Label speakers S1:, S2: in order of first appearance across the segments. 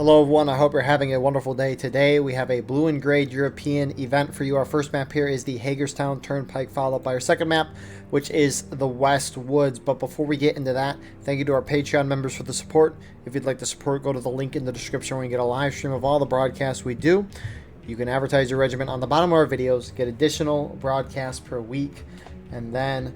S1: Hello everyone, I hope you're having a wonderful day. Today we have a blue and gray European event for you. Our first map here is the Hagerstown Turnpike, followed by our second map, which is the West Woods. But before we get into that, thank you to our Patreon members for the support. If you'd like to support, go to the link in the description where you get a live stream of all the broadcasts we do. You can advertise your regiment on the bottom of our videos, get additional broadcasts per week, and then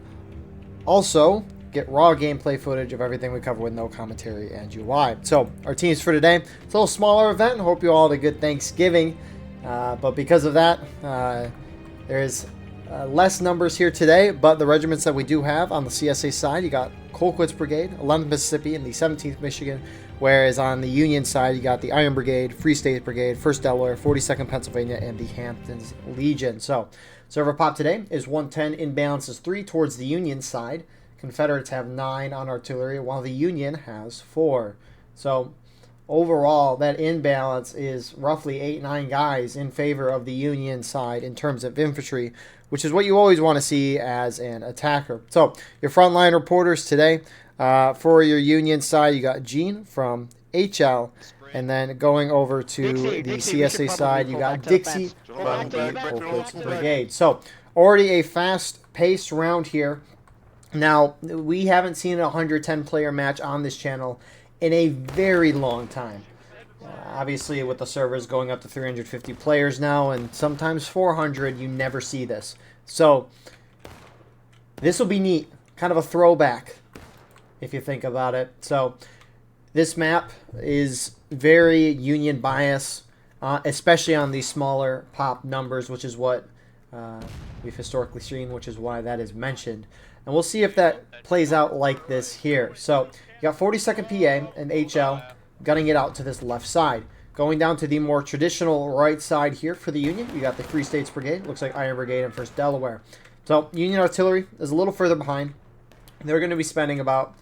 S1: also get raw gameplay footage of everything we cover with no commentary and UI. So our teams for today, it's a little smaller event. Hope you all had a good Thanksgiving. But because of that, there's less numbers here today. But the regiments that we do have on the CSA side, you got Colquitt's Brigade, 11th Mississippi, and the 17th Michigan. Whereas on the Union side, you got the Iron Brigade, Free State Brigade, 1st Delaware, 42nd Pennsylvania, and the Hamptons Legion. So server pop today is 110, imbalance is 3 towards the Union side. Confederates have 9 on artillery, while the Union has 4. So overall, that imbalance is roughly 8-9 guys in favor of the Union side in terms of infantry, which is what you always want to see as an attacker. So your frontline reporters today, for your Union side, you got Gene from HL, and then going over to the CSA side, you got Dixie from the Colquitt's Brigade. So already a fast-paced round here. Now, we haven't seen a 110-player match on this channel in a very long time. Obviously, with the servers going up to 350 players now, and sometimes 400, you never see this. So, this will be neat. Kind of a throwback, if you think about it. So, this map is very Union bias, especially on these smaller pop numbers, which is what we've historically seen, which is why that is mentioned. And we'll see if that plays out like this here. So you got 42nd PA and HL gunning it out to this left side. Going down to the more traditional right side here for the Union, you got the Free States Brigade. Looks like Iron Brigade and 1st Delaware. So Union artillery is a little further behind. They're going to be spending about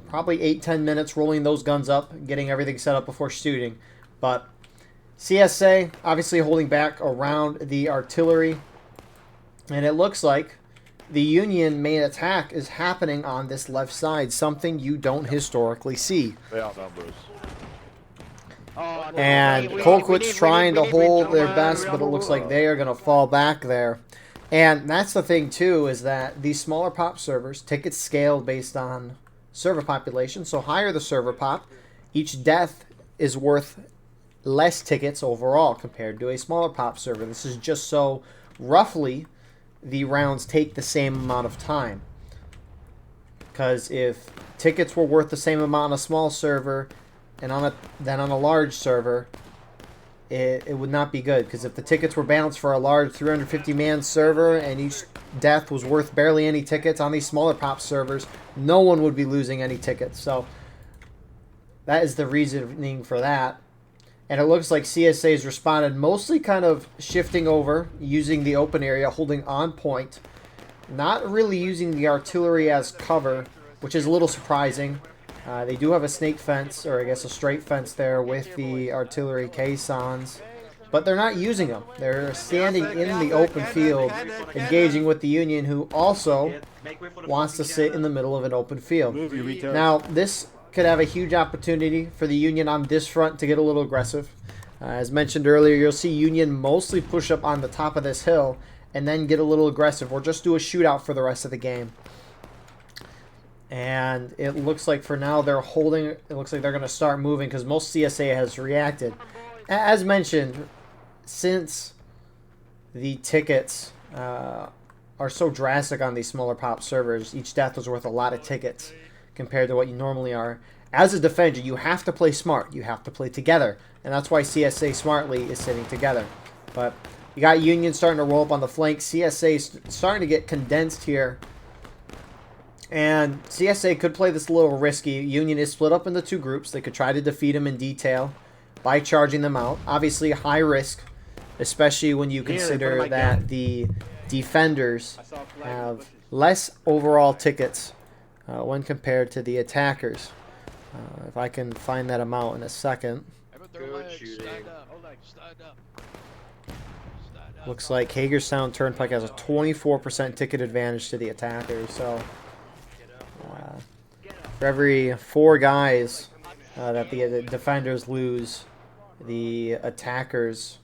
S1: probably 8-10 minutes rolling those guns up, getting everything set up before shooting. But CSA obviously holding back around the artillery. And it looks like the Union main attack is happening on this left side, something you don't historically see. And Colquitt's trying to hold their best, but it looks like they are going to fall back there. And that's the thing, too, is that these smaller pop servers, tickets scale based on server population. So higher the server pop, each death is worth less tickets overall compared to a smaller pop server. This is just so roughly the rounds take the same amount of time. Because if tickets were worth the same amount on a small server and on a large server, it would not be good. Because if the tickets were balanced for a large 350-man server and each death was worth barely any tickets on these smaller pop servers, no one would be losing any tickets. So that is the reasoning for that. And it looks like CSA has responded, mostly kind of shifting over, using the open area, holding on point. Not really using the artillery as cover, which is a little surprising. They do have a snake fence, or I guess a straight fence there with the artillery caissons. But they're not using them. They're standing in the open field, engaging with the Union, who also wants to sit in the middle of an open field. Now, this could have a huge opportunity for the Union on this front to get a little aggressive. As mentioned earlier, you'll see Union mostly push up on the top of this hill and then get a little aggressive, or just do a shootout for the rest of the game. And it looks like for now they're holding. It looks like they're going to start moving because most CSA has reacted. As mentioned, since the tickets are so drastic on these smaller pop servers, each death was worth a lot of tickets compared to what you normally are. As a defender, you have to play smart. You have to play together. And that's why CSA smartly is sitting together. But you got Union starting to roll up on the flank. CSA is starting to get condensed here. And CSA could play this a little risky. Union is split up into 2 groups. They could try to defeat them in detail by charging them out. Obviously, high risk, especially when you consider that the defenders have less overall tickets when compared to the attackers. If I can find that amount in a second.
S2: Good shooting.
S1: Looks like Hagerstown Turnpike has a 24% ticket advantage to the attackers. So for every 4 guys that the defenders lose, the attackers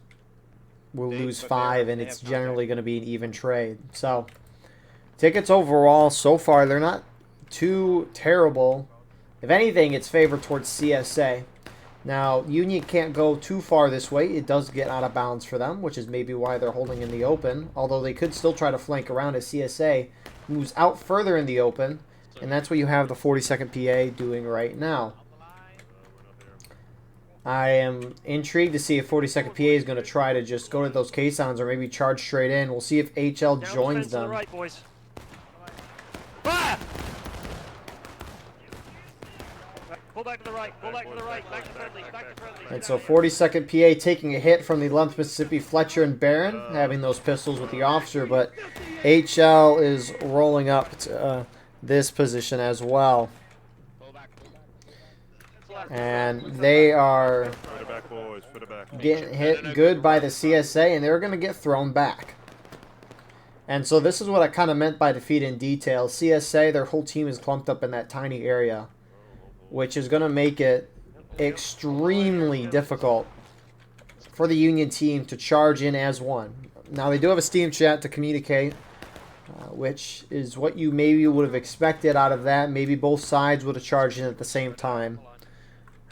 S1: will lose 5, and it's generally going to be an even trade. So, tickets overall, so far, they're not too terrible. If anything, it's favored towards CSA. Now, Union can't go too far this way. It does get out of bounds for them, which is maybe why they're holding in the open. Although they could still try to flank around as CSA moves out further in the open. And that's what you have the 42nd PA doing right now. I am intrigued to see if 42nd PA is going to try to just go to those caissons or maybe charge straight in. We'll see if HL joins them.
S2: Pull back to the right, pull back to the right, back to friendly, back to friendly.
S1: And so 42nd PA taking a hit from the 11th Mississippi, Fletcher and Barron, having those pistols with the officer, but HL is rolling up to this position as well. And they are getting hit good by the CSA, and they're going to get thrown back. And so this is what I kind of meant by defeat in detail. CSA, their whole team is clumped up in that tiny area, which is going to make it extremely difficult for the Union team to charge in as one. Now, they do have a Steam chat to communicate, which is what you maybe would have expected out of that. Maybe both sides would have charged in at the same time.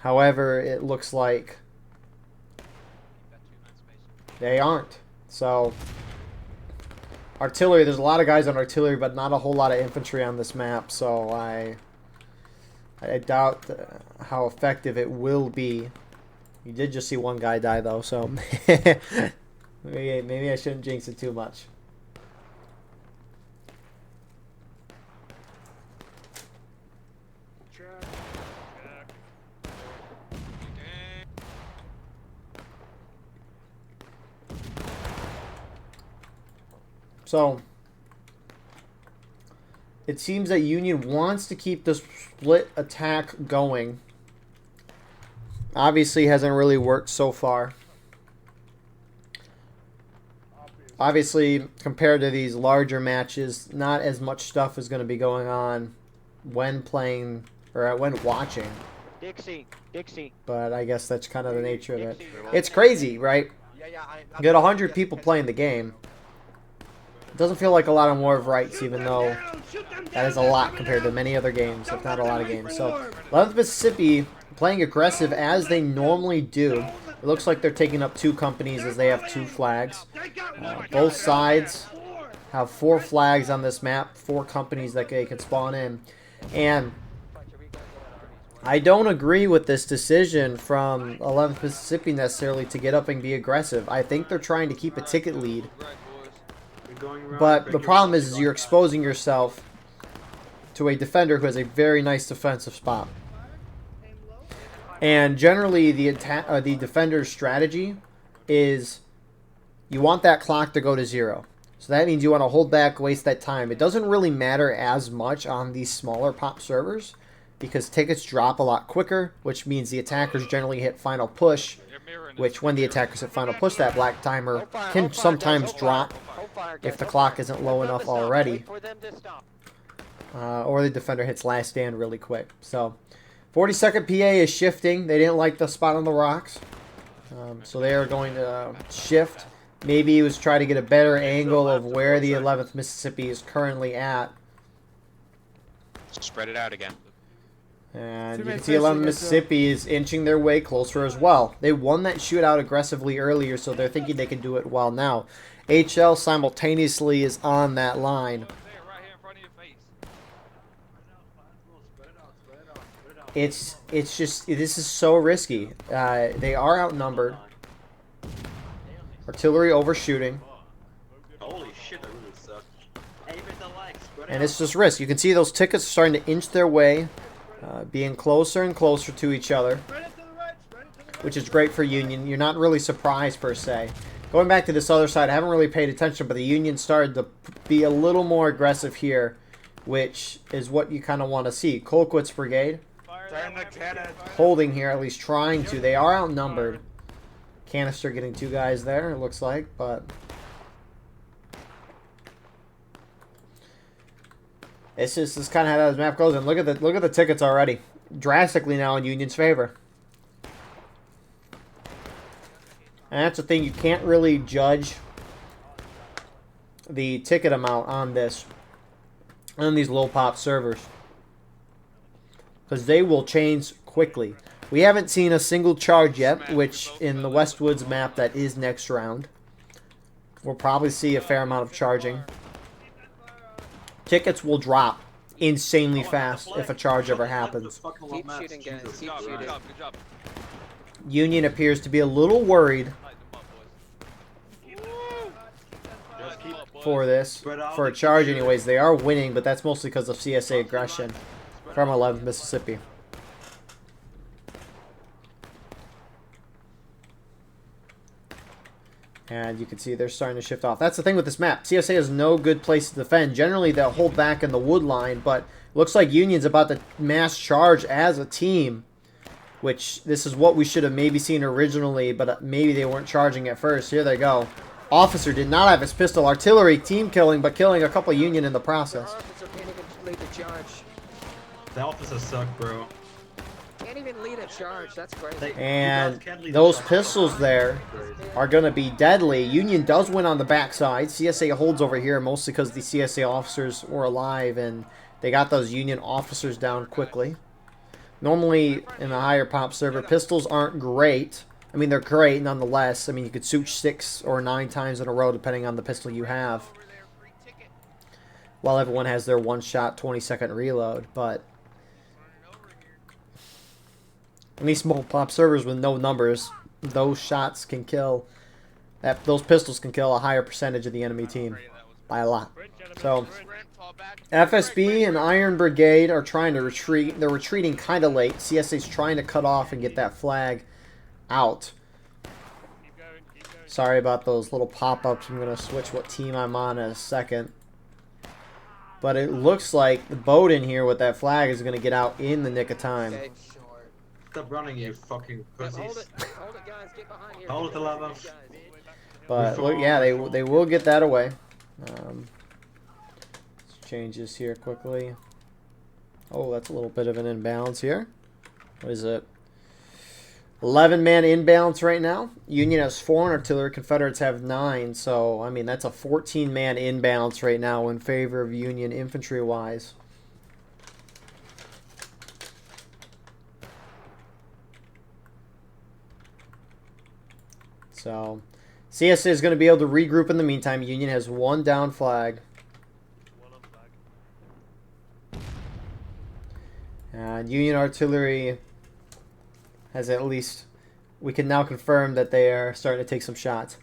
S1: However, it looks like they aren't. So, artillery, there's a lot of guys on artillery, but not a whole lot of infantry on this map. So, I doubt how effective it will be. You did just see one guy die, though, so maybe I shouldn't jinx it too much. So, it seems that Union wants to keep the split attack going. Obviously, hasn't really worked so far. Obviously, compared to these larger matches, not as much stuff is going to be going on when playing or when watching.
S2: Dixie.
S1: But I guess that's kind of the nature of it. It's crazy, right? You get 100 people playing the game. It doesn't feel like a lot of War of Rights, even though that is a lot compared to many other games, if not a lot of games. So, 11th Mississippi playing aggressive as they normally do. It looks like they're taking up 2 companies as they have 2 flags. Both sides have 4 flags on this map, 4 companies that they can spawn in. And I don't agree with this decision from 11th Mississippi necessarily to get up and be aggressive. I think they're trying to keep a ticket lead. But the problem is you're exposing yourself to a defender who has a very nice defensive spot. And generally, the defender's strategy is you want that clock to go to 0. So that means you want to hold back, waste that time. It doesn't really matter as much on these smaller pop servers because tickets drop a lot quicker, which means the attackers generally hit final push, which when the attackers hit final push, that black timer can sometimes drop if the clock isn't low enough already. Or the defender hits last stand really quick. So, 42nd PA is shifting. They didn't like the spot on the rocks. So they are going to shift. Maybe he was trying to get a better angle of where the 11th Mississippi is currently at.
S3: Spread it out again.
S1: And you can see 11th Mississippi is inching their way closer as well. They won that shootout aggressively earlier, so they're thinking they can do it well now. HL simultaneously is on that line. It's just, this is so risky. They are outnumbered. Artillery overshooting.
S4: Holy shit, that really sucks.
S1: And it's just risk. You can see those tickets starting to inch their way, being closer and closer to each other, which is great for Union. You're not really surprised per se. Going back to this other side, I haven't really paid attention, but the Union started to be a little more aggressive here, which is what you kind of want to see. Colquitt's brigade holding here, at least trying to. They are outnumbered. Canister getting 2 guys there, it looks like, but it's just this kind of how this map goes. And look at the tickets already. drastically now in Union's favor. And that's the thing, you can't really judge the ticket amount on this, on these low pop servers, because they will change quickly. We haven't seen a single charge yet, which in the Westwoods map that is next round, we'll probably see a fair amount of charging. Tickets will drop insanely fast if a charge ever happens.
S3: Keep shooting, guys. Keep shooting.
S5: Good job.
S1: Union appears to be a little worried for this, for a charge anyways. They are winning, but that's mostly because of CSA aggression from 11th Mississippi. And you can see they're starting to shift off. That's the thing with this map. CSA has no good place to defend. Generally, they'll hold back in the wood line, but looks like Union's about to mass charge as a team, which this is what we should have maybe seen originally, but maybe they weren't charging at first. Here they go. Officer did not have his pistol. Artillery team killing, but killing a couple of Union in the process.
S3: Officer can't even lead the charge.
S4: The officers suck, bro.
S3: Can't even lead a charge. That's crazy.
S1: And those pistols there are going to be deadly. Union does win on the backside. CSA holds over here mostly because the CSA officers were alive and they got those Union officers down quickly. Normally, in a higher pop server, pistols aren't great. I mean, they're great nonetheless. I mean, you could shoot 6 or 9 times in a row depending on the pistol you have, while everyone has their one-shot 20-second reload. But in these small pop servers with no numbers, those shots can kill. Those pistols can kill a higher percentage of the enemy team by a lot. So FSB and Iron Brigade are trying to retreat. They're retreating kind of late. CSA's trying to cut off and get that flag out. Sorry about those little pop-ups. I'm going to switch what team I'm on in a second. But it looks like the boat in here with that flag is going to get out in the nick of time.
S3: Okay, short.
S4: Stop running, you fucking
S3: Hold
S4: pussies.
S3: it, guys. Get behind here.
S4: Hold it, 11.
S3: Guys.
S1: But look, yeah, they will get that away. Let's change this here quickly. Oh, that's a little bit of an imbalance here. What is it? 11-man imbalance right now. Union has 4 on artillery. Confederates have 9. So, I mean, that's a 14-man imbalance right now in favor of Union infantry-wise. So, CSA is going to be able to regroup in the meantime. Union has 1 down flag. And Union artillery has at least, we can now confirm that they are starting to take some shots.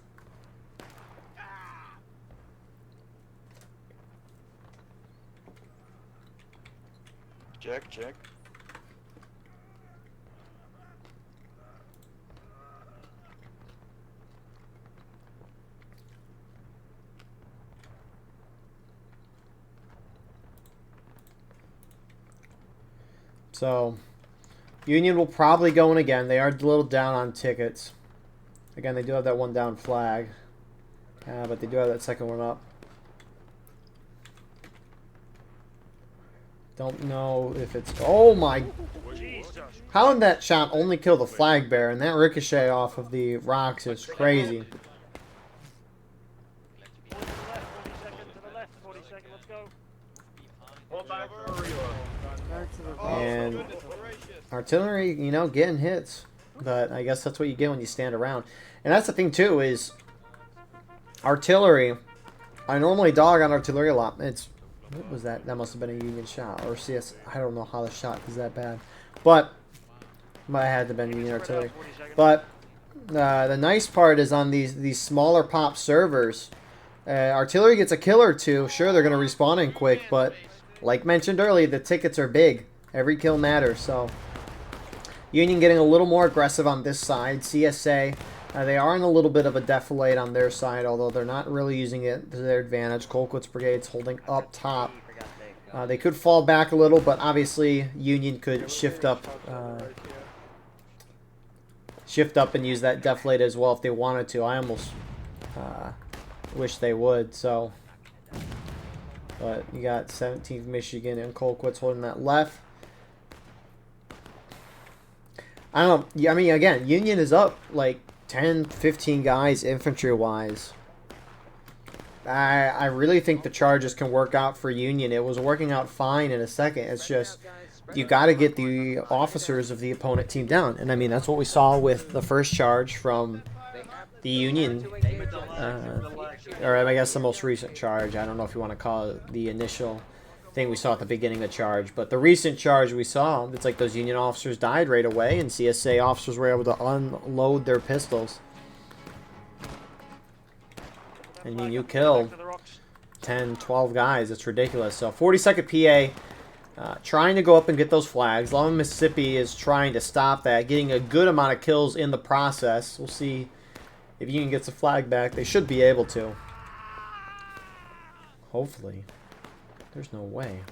S5: Check.
S1: So, Union will probably go in again. They are a little down on tickets. Again, they do have that 1 down flag. But they do have that second one up. Don't know if it's... Oh my... How did that shot only kill the flag bearer? And that ricochet off of the rocks is crazy.
S2: 40 seconds to the left, 40 seconds, let's go.
S1: And artillery, you know, getting hits. But I guess that's what you get when you stand around. And that's the thing, too, is artillery. I normally dog on artillery a lot. It's... What was that? That must have been a Union shot. Or CS... I don't know how the shot is that bad. But... Might have had to have been Union artillery. But... the nice part is on these smaller pop servers, artillery gets a kill or 2. Sure, they're going to respawn in quick, but like mentioned earlier, the tickets are big. Every kill matters, so... Union getting a little more aggressive on this side. CSA, they are in a little bit of a defilade on their side, although they're not really using it to their advantage. Colquitt's Brigade's holding up top. They could fall back a little, but obviously Union could shift up and use that defilade as well if they wanted to. I almost wish they would, so... But you got 17th Michigan and Colquitt's holding that left. I don't know. Yeah, I mean, again, Union is up like 10, 15 guys infantry-wise. I really think the charges can work out for Union. It was working out fine in a second. It's just you got to get the officers of the opponent team down. And I mean, that's what we saw with the first charge from the Union, or I guess the most recent charge. I don't know if you want to call it the initial thing we saw at the beginning of the charge, but the recent charge we saw, it's like those Union officers died right away, and CSA officers were able to unload their pistols. And you kill 10, 12 guys. It's ridiculous. So 42nd PA trying to go up and get those flags. 11 Mississippi is trying to stop that, getting a good amount of kills in the process. We'll see if Union gets the flag back. They should be able to. Hopefully. There's no way.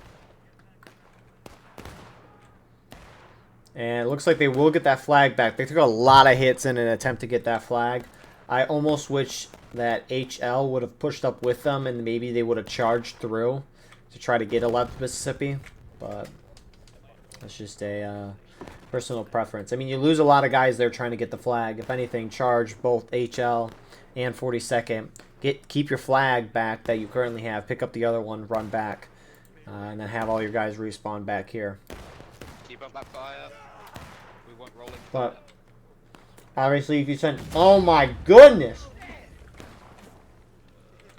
S1: And it looks like they will get that flag back. They took a lot of hits in an attempt to get that flag. I almost wish that HL would have pushed up with them and maybe they would have charged through to try to get 11th Mississippi. But that's just a personal preference. I mean, you lose a lot of guys there trying to get the flag. If anything, charge both HL and 42nd. Keep your flag back that you currently have. Pick up the other one, run back. And then have all your guys respawn back here.
S5: Keep up that fire. We want rolling.
S1: But obviously, if you send, oh my goodness,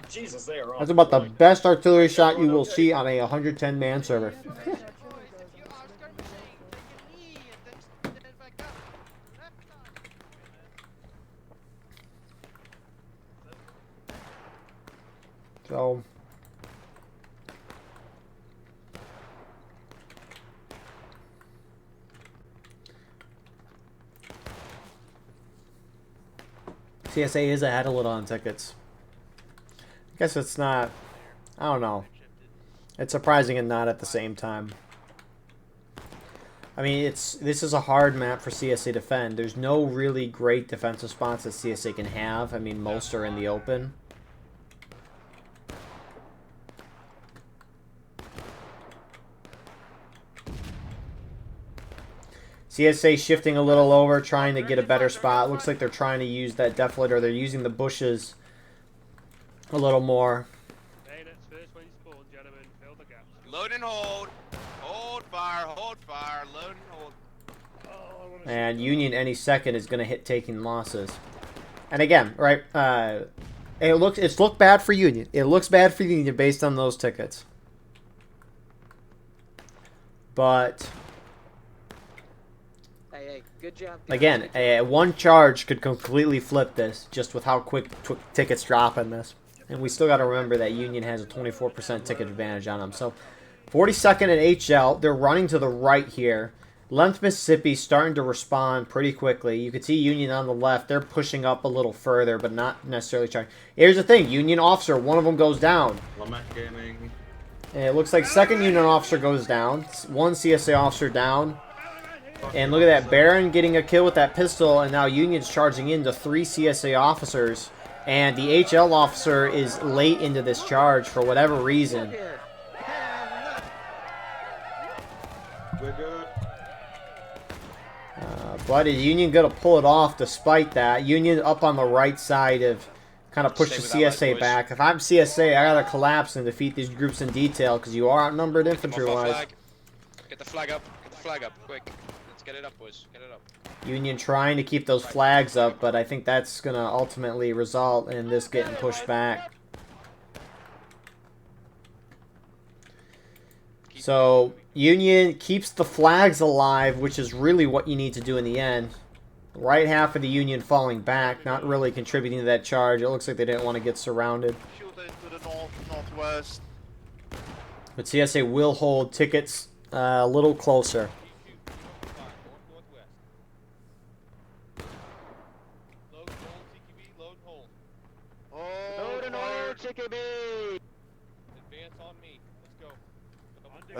S6: Jesus, they are.
S1: that's about the best artillery shot you will see on a 110-man server. So. CSA is ahead a little on tickets. I guess it's not, I don't know. It's surprising and not at the same time. I mean, this is a hard map for CSA to defend. There's no really great defensive spots that CSA can have. I mean, most are in the open. CSA shifting a little over, trying to get a better spot. Looks like they're trying to use that deflator. They're using the bushes a little more.
S5: Load and hold. Hold fire, load and hold.
S1: And Union any second is going to hit taking losses. And again, right, it's looked bad for Union. It looks bad for Union based on those tickets. But
S3: Hey, good job.
S1: again, one charge could completely flip this just with how quick tickets drop in this. And we still got to remember that Union has a 24% ticket advantage on them. So 42nd and HL, they're running to the right here. 11th Mississippi starting to respond pretty quickly. You can see Union on the left. They're pushing up a little further, but not necessarily trying. Here's the thing. Union officer, one of them goes down.
S4: Lament Gaming.
S1: And it looks like second Union officer goes down. One CSA officer down. And look at that. Baron getting a kill with that pistol, and now Union's charging into 3 CSA officers. And the HL officer is late into this charge for whatever reason.
S4: We're good.
S1: But is Union going to pull it off despite that? Union up on the right side of kind of push the CSA back. If I'm CSA, I got to collapse and defeat these groups in detail because you are outnumbered infantry-wise.
S5: Get the flag up. Get the flag up. Quick. Let's get it up, boys. Get it up.
S1: Union trying to keep those flags up, but I think that's going to ultimately result in this getting pushed back. So Union keeps the flags alive, which is really what you need to do in the end. Right half of the Union falling back, not really contributing to that charge. It looks like they didn't want to get surrounded.
S5: Northwest.
S1: But CSA will hold tickets a little closer.
S5: Load and hold, TKB. Advance on me. Let's go.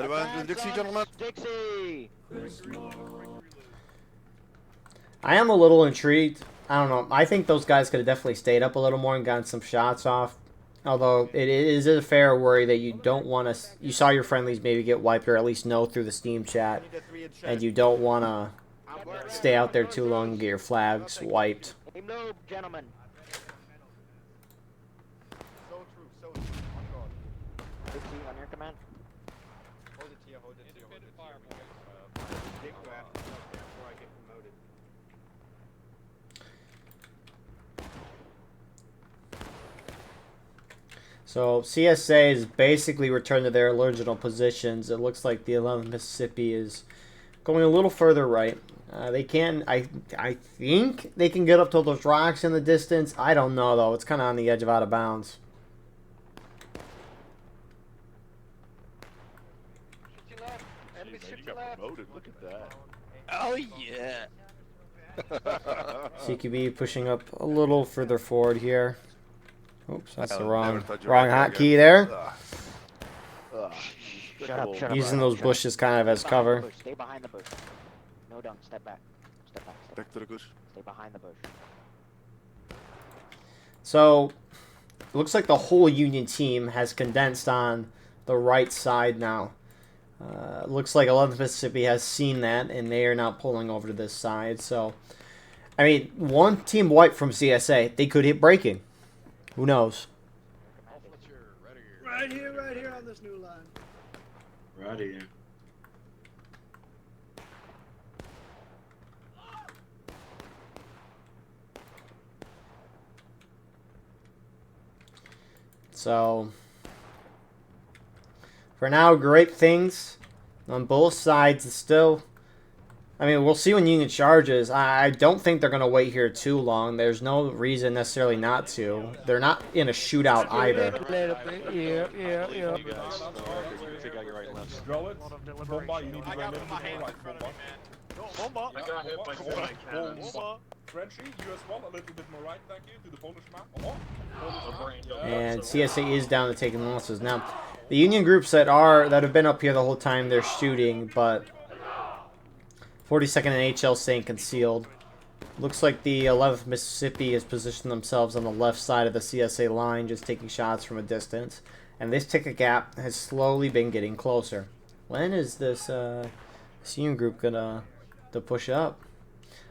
S6: Advance with Dixie, gentlemen.
S5: Dixie.
S1: I am a little intrigued. I don't know. I think those guys could have definitely stayed up a little more and gotten some shots off. Although it is a fair worry that you don't want to. You saw your friendlies maybe get wiped, or at least know through the Steam chat, and you don't want to stay out there too long and get your flags wiped.
S2: No, gentlemen.
S6: So true, so true. On guard.
S2: Big T on your command.
S6: Hold it here, hold it here, hold it
S5: Independent fire,
S6: here.
S5: boys.
S6: Dick grab before I get promoted.
S1: So CSA is basically returned to their original positions. It looks like the 11th Mississippi is going a little further right. They can, I think they can get up to those rocks in the distance. I don't know though. It's kind of on the edge of out of bounds.
S2: Shoot your left. Enemy
S5: Jeez,
S2: shoot
S5: you
S2: your
S5: got
S2: left.
S5: promoted. Look at that. Oh yeah.
S1: CQB pushing up a little further forward here. Oops, that's the
S5: Never
S1: wrong
S5: thought you were right there
S1: hotkey
S5: again.
S1: there.
S2: Shut up, shut up.
S1: Using those bushes kind of as
S2: Stay behind the
S1: cover.
S2: bush, stay behind the bush. No dunk, step back. Step back, step back.
S5: Back to the bush.
S2: Stay behind the bush.
S1: So, it looks like the whole Union team has condensed on the right side now. Looks like 11th Mississippi has seen that, and they are now pulling over to this side. So, I mean, one team wipe from CSA, they could hit breaking. Who knows?
S7: Right here on this new line.
S4: Right here.
S1: So, for now, great things on both sides. Still, I mean, we'll see when Union charges. I don't think they're going to wait here too long. There's no reason necessarily not to. They're not in a shootout either.
S2: Yeah.
S5: You guys. Figure out your right and left.
S6: Draw it. Bomba, you need to run in with the right. Bomba.
S7: I got hit by
S6: Bomba.
S7: cannon.
S6: Bomba. Frenchy, you as well. A little bit more right, thank you, to the Polish map. Polish map.
S1: And CSA is down to taking losses. Now, the Union groups that have been up here the whole time, they're shooting, but 42nd and HL staying concealed. Looks like the 11th Mississippi has positioned themselves on the left side of the CSA line, just taking shots from a distance. And this ticket gap has slowly been getting closer. When is this Union group gonna push up?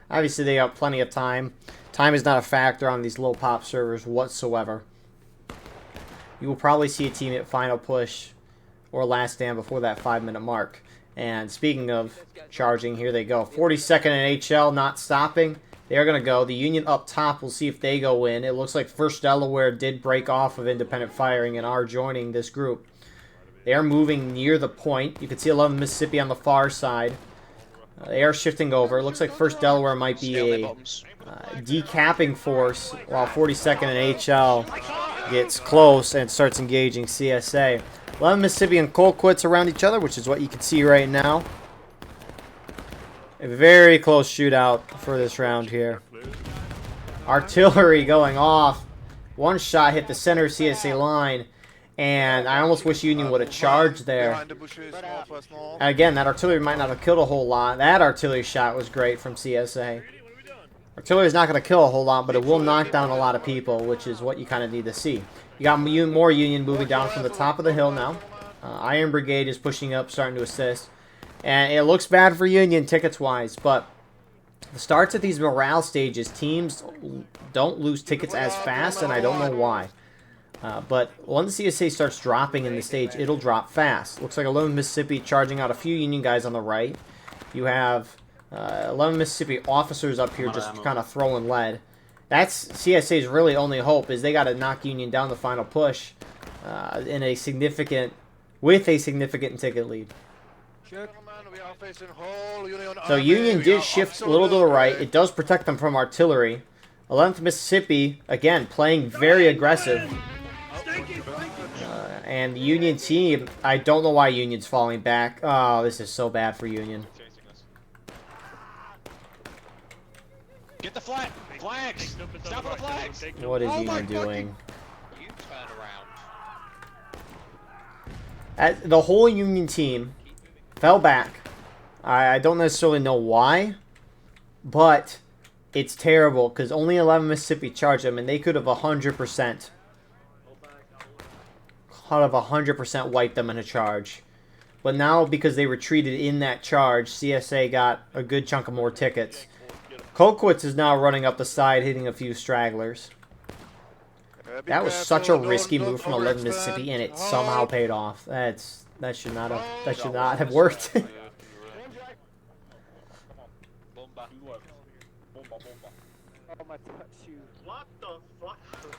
S1: Obviously, they got plenty of time. Time is not a factor on these low pop servers whatsoever. You will probably see a team at final push or last stand before that 5-minute mark. And speaking of charging, here they go. 42nd and HL not stopping. They are going to go. The Union up top, we'll see if they go in. It looks like 1st Delaware did break off of independent firing and are joining this group. They are moving near the point. You can see 11th Mississippi on the far side. They are shifting over. It looks like 1st Delaware might be a decapping force, while 42nd and HL gets close and starts engaging CSA. 11th Mississippi and Colquitts around each other, which is what you can see right now. A very close shootout for this round here. Artillery going off. One shot hit the center CSA line. And I almost wish Union would have charged there.
S5: Behind the bushes, northwest north.
S1: And again, that artillery might not have killed a whole lot. That artillery shot was great from CSA. Artillery is not going to kill a whole lot, but it will knock down a lot of people, which is what you kind of need to see. You got more Union moving down from the top of the hill now. Iron Brigade is pushing up, starting to assist. And it looks bad for Union tickets-wise, but the starts at these morale stages, teams don't lose tickets as fast, and I don't know why. But once the CSA starts dropping in the stage, it'll drop fast. Looks like 11 Mississippi charging out a few Union guys on the right. You have 11 Mississippi officers up here just kind of throwing lead. That's CSA's really only hope, is they got to knock Union down the final push with a significant ticket lead. So Union did shift a little to the right. It does protect them from artillery. 11th Mississippi, again, playing very aggressive. And the Union team, I don't know why Union's falling back. Oh, this is so bad for Union.
S5: Get the flag! Flags! Stop for the flags!
S1: What is Union doing?
S5: You turn around.
S1: The whole Union team fell back. I don't necessarily know why, but it's terrible because only 11 Mississippi charged them, and they could have 100% wiped them in a charge. But now, because they retreated in that charge, CSA got a good chunk of more tickets. Colquitt's is now running up the side, hitting a few stragglers. That was such a risky move from 11 Mississippi, and it somehow paid off. That should not have worked.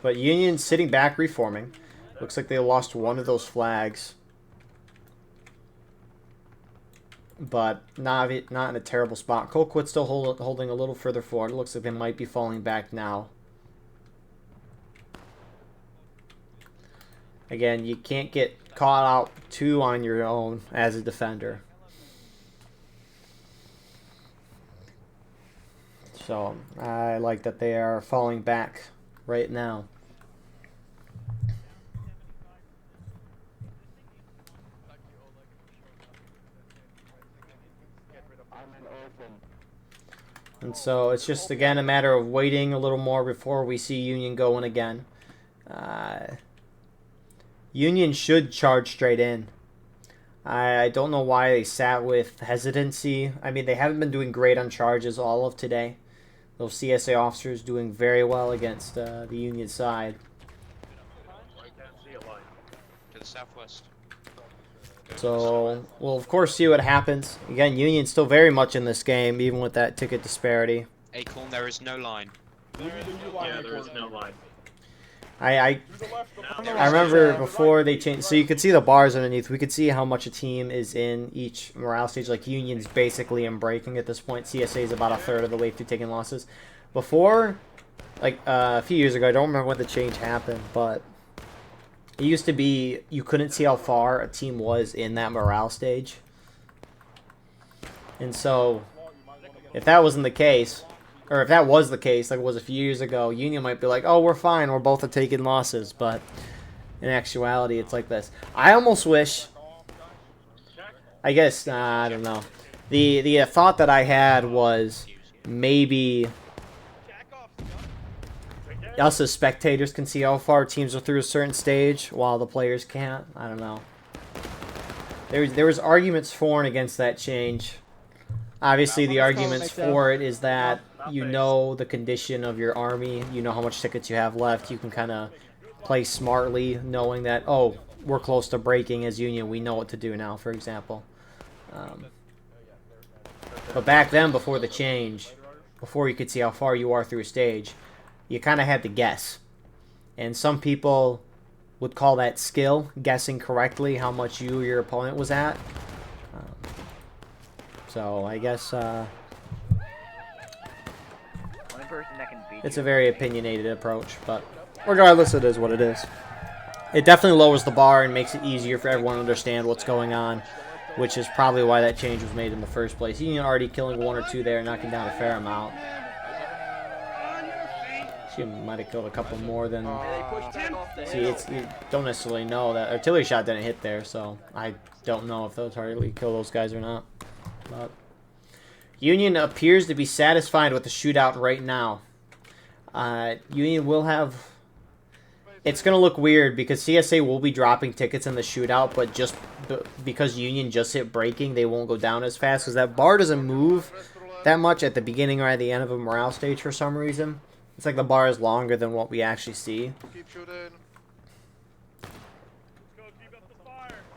S1: But Union sitting back, reforming. Looks like they lost one of those flags. But not in a terrible spot. Colquitt's still holding a little further forward. It looks like they might be falling back now. Again, you can't get caught out too on your own as a defender. So, I like that they are falling back right now. And so it's just, again, a matter of waiting a little more before we see Union going again. Union should charge straight in. I don't know why they sat with hesitancy. I mean, they haven't been doing great on charges all of today. Those CSA officers doing very well against the Union side.
S5: To the southwest.
S1: So, we'll of course see what happens. Again, Union's still very much in this game, even with that ticket disparity.
S5: Acorn, there is no line.
S4: Yeah, there is no line.
S1: I remember before they changed, so you could see the bars underneath. We could see how much a team is in each morale stage. Like Union's basically in breaking at this point. CSA is about a third of the way through taking losses. Before, like a few years ago, I don't remember when the change happened, but it used to be you couldn't see how far a team was in that morale stage. And so, if that wasn't the case, or if that was the case, like it was a few years ago, Union might be like, oh, we're fine, we're both taking losses. But in actuality, it's like this. I almost wish, I guess, I don't know. The thought that I had was maybe us as spectators can see how far teams are through a certain stage while the players can't. I don't know. There was arguments for and against that change. Obviously, the arguments for it is that you know the condition of your army, you know how much tickets you have left, you can kind of play smartly knowing that, oh, we're close to breaking as Union, we know what to do now, for example. But back then, before the change, before you could see how far you are through a stage, you kind of had to guess. And some people would call that skill, guessing correctly how much you or your opponent was at. So I guess it's a very opinionated approach, but regardless, it is what it is. It definitely lowers the bar and makes it easier for everyone to understand what's going on, which is probably why that change was made in the first place. Union already killing one or two there, knocking down a fair amount. She might have killed a couple more than... See, you don't necessarily know that artillery shot didn't hit there, so I don't know if they'll targetly kill those guys or not. But Union appears to be satisfied with the shootout right now. Union will have... It's going to look weird because CSA will be dropping tickets in the shootout, but just because Union just hit breaking, they won't go down as fast because that bar doesn't move that much at the beginning or at the end of a morale stage for some reason. It's like the bar is longer than what we actually see.
S5: Keep shooting.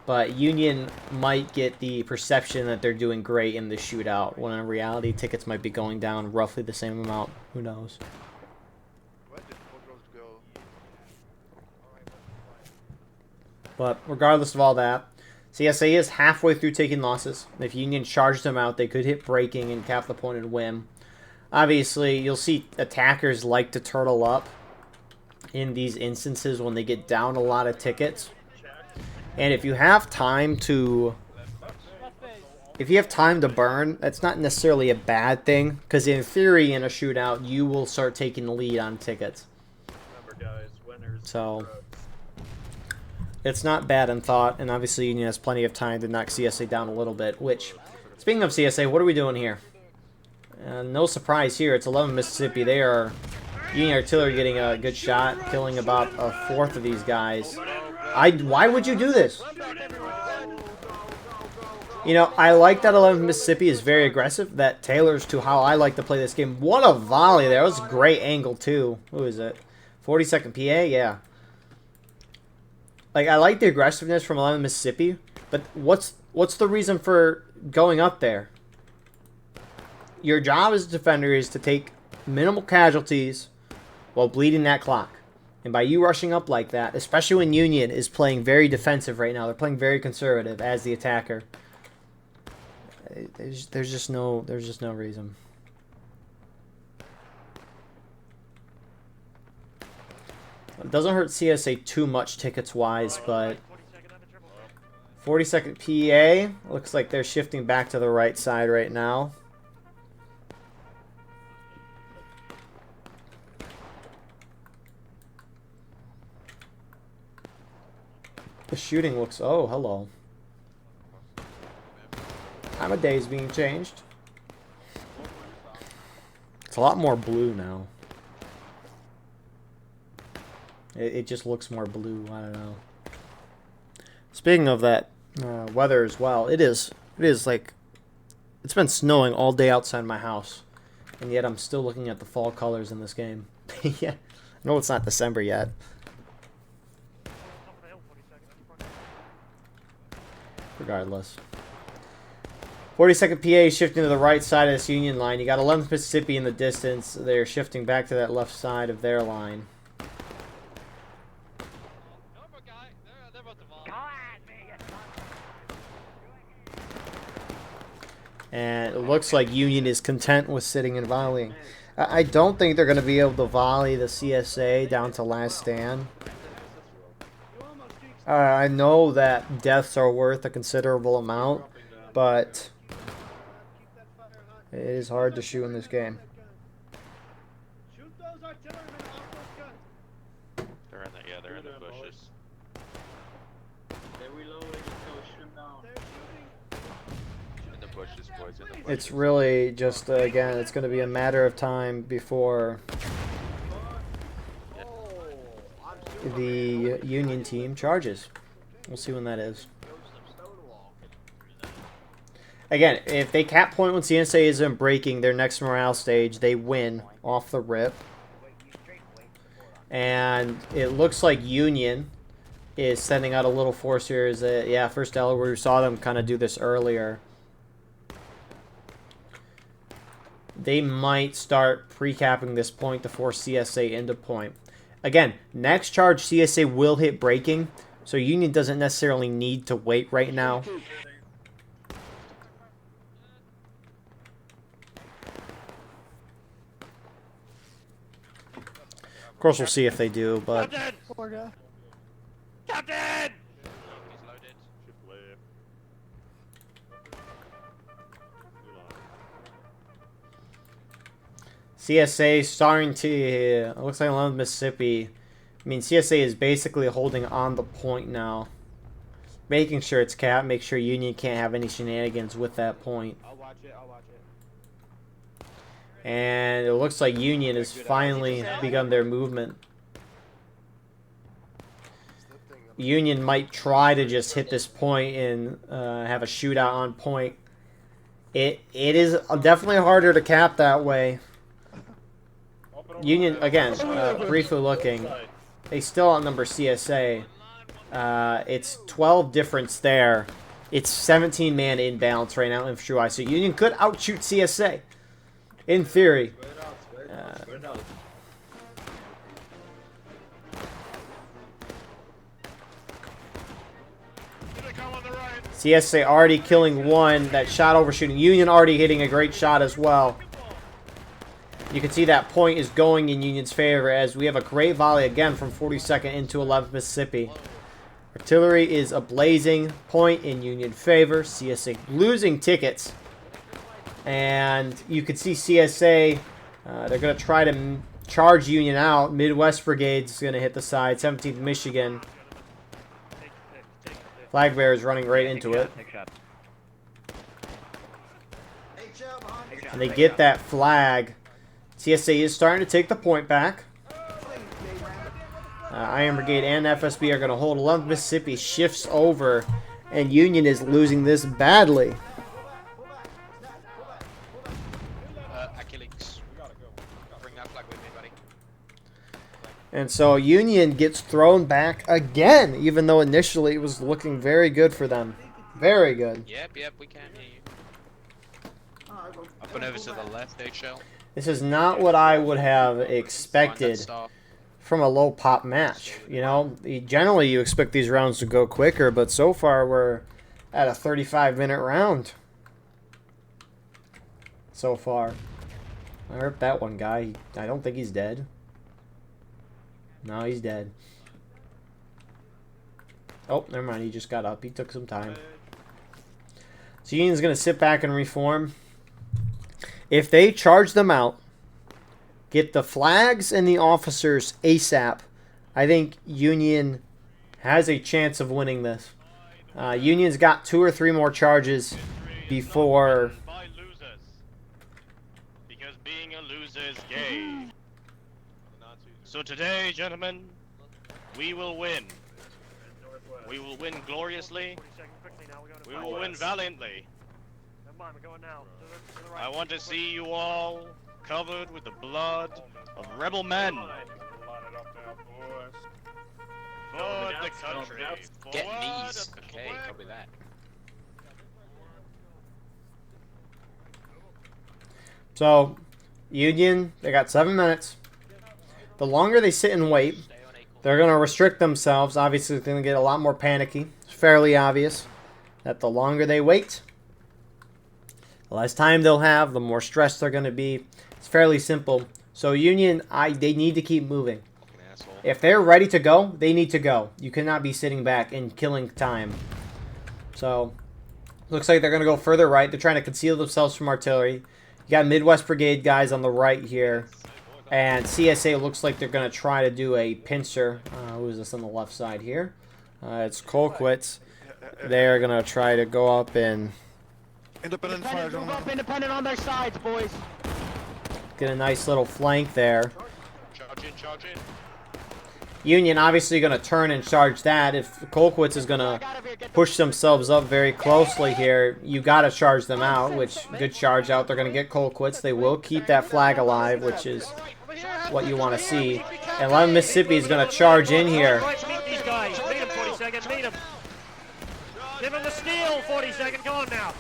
S1: But Union might get the perception that they're doing great in the shootout, when in reality tickets might be going down roughly the same amount. Who knows? But regardless of all that, CSA is halfway through taking losses. If Union charged them out, they could hit breaking and cap the point and win. Obviously, you'll see attackers like to turtle up in these instances when they get down a lot of tickets. And if you have time to... If you have time to burn, that's not necessarily a bad thing. Because in theory, in a shootout, you will start taking the lead on tickets. So... it's not bad in thought, and obviously Union has plenty of time to knock CSA down a little bit, which, speaking of CSA, what are we doing here? No surprise here, it's 11 Mississippi. They are, Union Artillery getting a good shot, killing about a fourth of these guys. Why would you do this? You know, I like that 11th Mississippi is very aggressive. That tailors to how I like to play this game. What a volley there. That was a great angle, too. Who is it? 42nd PA? Yeah. Like, I like the aggressiveness from 11th Mississippi, but what's the reason for going up there? Your job as a defender is to take minimal casualties while bleeding that clock. And by you rushing up like that, especially when Union is playing very defensive right now, they're playing very conservative as the attacker. There's just no reason. It doesn't hurt CSA too much tickets wise, but 42nd PA looks like they're shifting back to the right side right now. The shooting looks... Oh, hello. Time of day is being changed. It's a lot more blue now. It just looks more blue. I don't know. Speaking of that weather as well, it is like... It's been snowing all day outside my house. And yet I'm still looking at the fall colors in this game. Yeah. No, it's not December yet. Regardless. 42nd PA shifting to the right side of this Union line. You got 11th Mississippi in the distance. They're shifting back to that left side of their line. And it looks like Union is content with sitting and volleying. I don't think they're going to be able to volley the CSA down to last stand. I know that deaths are worth a considerable amount, but it is hard to shoot in this game.
S7: Shoot those artillerymen off those guns.
S5: They're in the bushes.
S4: They're reloading, so shoot down.
S7: They're shooting.
S5: In the bushes, boys. In the bushes.
S1: It's really just, again, it's going to be a matter of time before the Union team charges. We'll see when that is. Again, if they cap point when CSA isn't breaking their next morale stage, they win off the rip. And it looks like Union is sending out a little force here. Is that, yeah, First Delaware, we saw them kind of do this earlier. They might start pre-capping this point to force CSA into point. Again, next charge CSA will hit breaking, so Union doesn't necessarily need to wait right now. Of course, we'll see if they do, but...
S2: Captain!
S7: Poor guy.
S2: Captain!
S5: He's loaded.
S1: CSA starting to... It looks like 11th Mississippi. I mean, CSA is basically holding on the point now. Making sure it's capped. Make sure Union can't have any shenanigans with that point.
S2: I'll watch it, I'll watch it.
S1: And it looks like Union has finally begun their movement. Union might try to just hit this point and have a shootout on point. It is definitely harder to cap that way. Union, again, briefly looking, they still outnumber CSA. It's 12 difference there. It's 17 man imbalance right now infantry-wise. So Union could outshoot CSA. In theory. CSA already killing one. That shot overshooting. Union already hitting a great shot as well. You can see that point is going in Union's favor as we have a great volley again from 42nd into 11th Mississippi. Artillery is a blazing point in Union favor. CSA losing tickets. And you can see CSA, they're going to try to charge Union out. Midwest Brigade's going to hit the side. 17th Michigan. Flag bearer is running right into it. And they get that flag. CSA is starting to take the point back. Iron Brigade and FSB are going to hold. 11th Mississippi shifts over And Union is losing this badly.
S5: Achilles. Bring that flag with me, buddy.
S1: And so Union gets thrown back again, even though initially it was looking very good for them. Very good.
S5: Yep, we can hear you. Up and over to the left, eggshell.
S1: This is not what I would have expected from a low pop match. You know, generally you expect these rounds to go quicker, but so far we're at a 35-minute round. So far. I hurt that one guy. I don't think he's dead. No, he's dead. Oh, never mind. He just got up. He took some time. So Union's going to sit back and reform. If they charge them out, get the flags and the officers ASAP, I think Union has a chance of winning this. Union's got 2 or 3 more charges before...
S2: By losers. Because being a loser is gay. So today, gentlemen, we will win. We will win gloriously. We will win valiantly. I want to see you all covered with the blood of rebel men. For the country.
S5: Get knees. Okay, copy that.
S1: So, Union, they got 7 minutes. The longer they sit and wait, they're going to restrict themselves. Obviously, they're going to get a lot more panicky. It's fairly obvious that the longer they wait, the less time they'll have, the more stressed they're going to be. It's fairly simple. So Union, they need to keep moving. If they're ready to go, they need to go. You cannot be sitting back and killing time. So, looks like they're going to go further right. They're trying to conceal themselves from artillery. You got Midwest Brigade guys on the right here. And CSA looks like they're going to try to do a pincer. Who is this on the left side here? It's Colquitt's. They're going to try to go up and...
S8: Independent move up, independent on their sides, boys.
S1: Get a nice little flank there.
S5: Charge in, charge in.
S1: Union obviously going to turn and charge that. If Colquitt's is going to push themselves up very closely here, you got to charge them out, which, good charge out. They're going to get Colquitt's. They will keep that flag alive, which is what you want to see. And 11 Mississippi is going to charge in here.
S2: Meet these guys. Meet them 40 seconds. Meet them. Give them the steel 40 seconds. Come on now.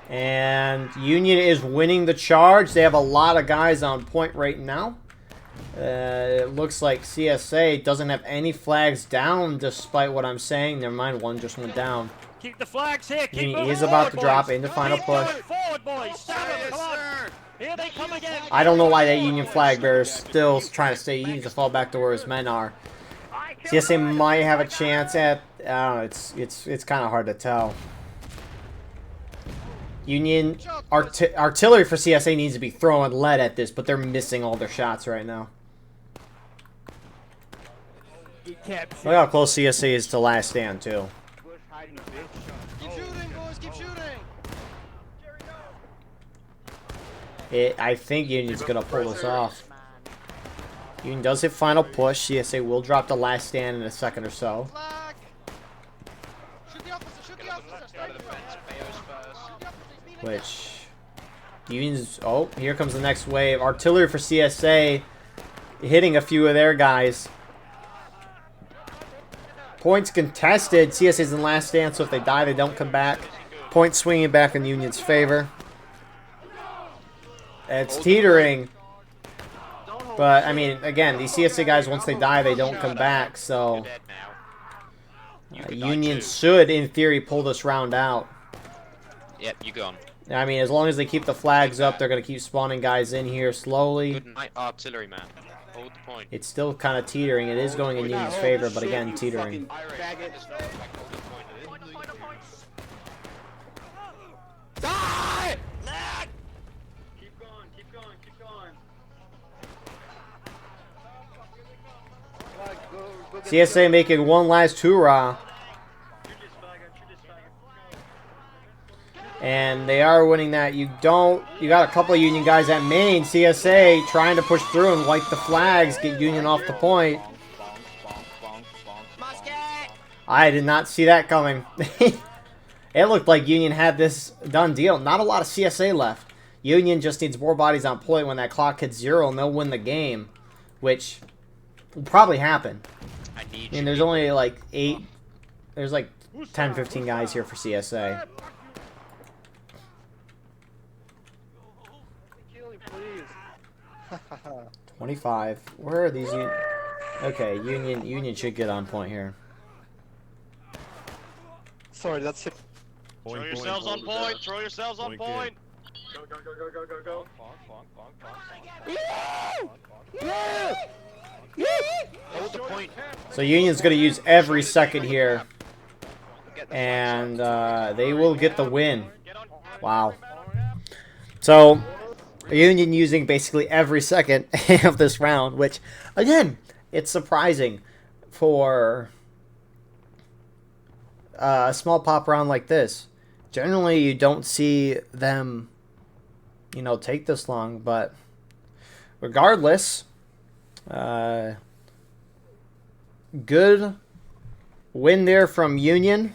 S1: And Union is winning the charge. They have a lot of guys on point right now. It looks like CSA doesn't have any flags down, despite what I'm saying. Never mind, one just went down.
S2: Keep the flags here. Keep
S1: Union
S2: moving
S1: is about to
S2: forward,
S1: drop
S2: boys.
S1: into final
S2: Keep
S1: push.
S2: moving forward, boys. Stab them. Come on. Here they come again.
S1: I don't know why that Union flag bearer is still trying to stay. He needs to fall back to where his men are. CSA might have a chance at... I don't know, it's kind of hard to tell. Union artillery for CSA needs to be throwing lead at this, but they're missing all their shots right now. Look how close CSA is to last stand, too.
S8: Keep shooting, boys, keep shooting.
S1: I think Union's going to pull this off. Union does hit final push. CSA will drop the last stand in a second or so.
S8: Flag. Shoot the officer, shoot the officer. Stay
S1: Which... Union's... Oh, here comes the next wave. Artillery for CSA hitting a few of their guys. Points contested. CSA's in last stand, so if they die, they don't come back. Points swinging back in Union's favor. It's teetering. But, I mean, again, these CSA guys, once they die, they don't come back, so... Union should, in theory, pull this round out.
S5: Yep, you gone.
S1: I mean, as long as they keep the flags up, they're going to keep spawning guys in here slowly.
S5: Good night, artillery man. Hold the point.
S1: It's still kind of teetering. It is going in Union's favor, but again, teetering.
S8: Die!
S7: Keep going, keep going, keep going.
S1: CSA making one last hoorah.
S7: Shoot this faggot, shoot this faggot.
S1: And they are winning that. You got a couple of Union guys at main. CSA trying to push through and wipe the flags, get Union off the point. I did not see that coming. It looked like Union had this done deal. Not a lot of CSA left. Union just needs more bodies on point when that clock hits 0 and they'll win the game, which will probably happen. I mean, there's only like 10, 15 guys here for CSA. 25. Where are these? Okay, Union should get on point here.
S5: Sorry, that's it.
S2: Throw yourselves on point. Throw yourselves on point.
S7: Go, go, go, go, go, go, go.
S1: So Union's going to use every second here. And they will get the win. Wow. So Union using basically every second of this round, which, again, it's surprising for a small pop round like this. Generally, you don't see them, you know, take this long, but regardless, good win there from Union.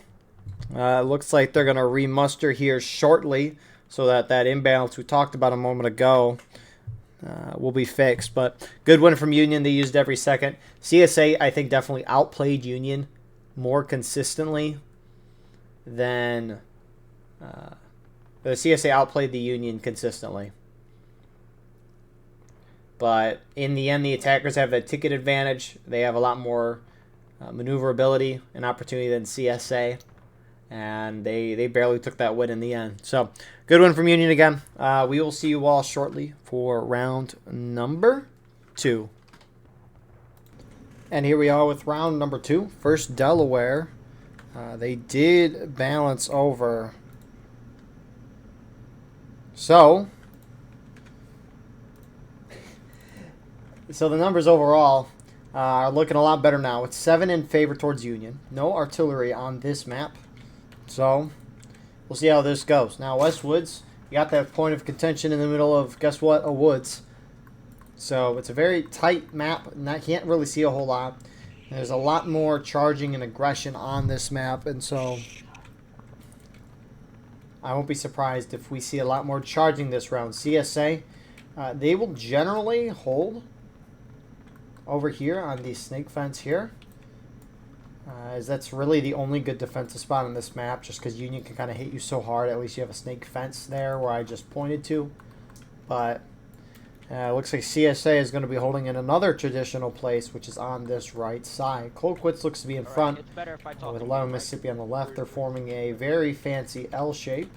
S1: Looks like they're going to remuster here shortly so that imbalance we talked about a moment ago will be fixed. But good win from Union. They used every second. CSA, I think, definitely outplayed Union more consistently than... the CSA outplayed the Union consistently. But in the end, the attackers have the ticket advantage. They have a lot more maneuverability and opportunity than CSA. And they barely took that win in the end. So, good win from Union again. We will see you all shortly for round number 2. And here we are with round number 2. First, Delaware. They did balance over. So the numbers overall are looking a lot better now. It's 7 in favor towards Union. No artillery on this map. So we'll see how this goes. Now, Westwoods, you got that point of contention in the middle of, guess what, a woods. So it's a very tight map, and I can't really see a whole lot. There's a lot more charging and aggression on this map, and so I won't be surprised if we see a lot more charging this round. CSA, they will generally hold over here on the snake fence here, as that's really the only good defensive spot on this map, just because Union can kind of hit you so hard. At least you have a snake fence there where I just pointed to. But looks like CSA is going to be holding in another traditional place, which is on this right side. Colquitt's looks to be in front, with 11 Mississippi on the left. They're forming a very fancy L shape,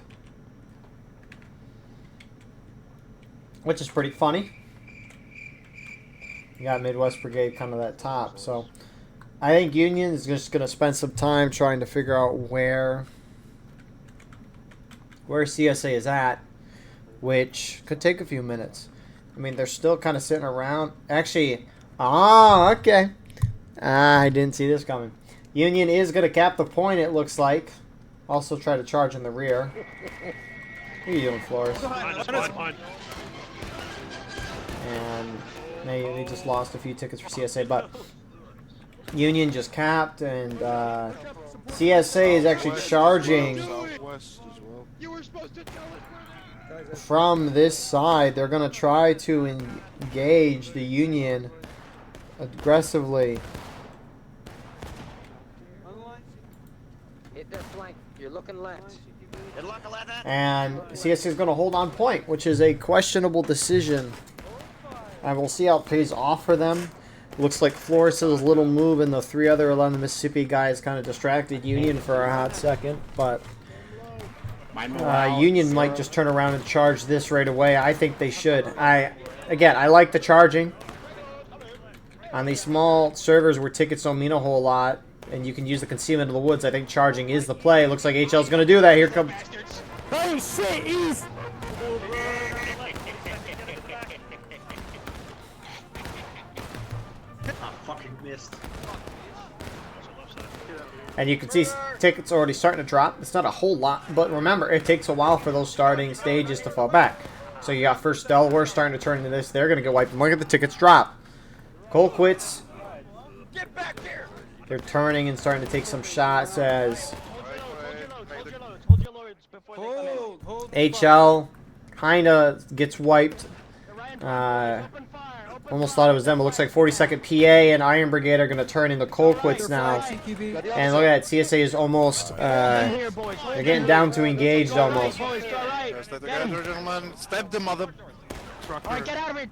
S1: which is pretty funny. You got Midwest Brigade kind of that top. So I think Union is just going to spend some time trying to figure out where CSA is at, which could take a few minutes. I mean, they're still kind of sitting around. Actually, okay. I didn't see this coming. Union is going to cap the point, it looks like. Also try to charge in the rear. What are you doing, Flores? And they just lost a few tickets for CSA, but Union just capped, and CSA is actually charging from this side. They're going to try to engage the Union aggressively.
S3: Hit their flank. You're looking left.
S1: And CSA is going to hold on point, which is a questionable decision. And we'll see how it pays off for them. Looks like Flores' little move and the 3 other 11 Mississippi guys kind of distracted Union for a hot second, but Union might just turn around and charge this right away. I think they should. I like the charging. On these small servers where tickets don't mean a whole lot, and you can use the concealment of the woods, I think charging is the play. Looks like HL's going to do that. Here comes...
S8: Hey, shit, East!
S7: Fucking missed.
S1: And you can see tickets already starting to drop. It's not a whole lot, but remember, it takes a while for those starting stages to fall back. So you got first Delaware starting to turn into this. They're going to get wiped. Look at the tickets drop. Cole quits.
S5: Get back here!
S1: They're turning and starting to take some shots as HL kind of gets wiped. Almost thought it was them. It looks like 42nd PA and Iron Brigade are going to turn into Colquitts now. And look at that. CSA is almost, they're getting down to engaged almost.
S5: Gentlemen, stab the mother trucker.
S8: Get out of here!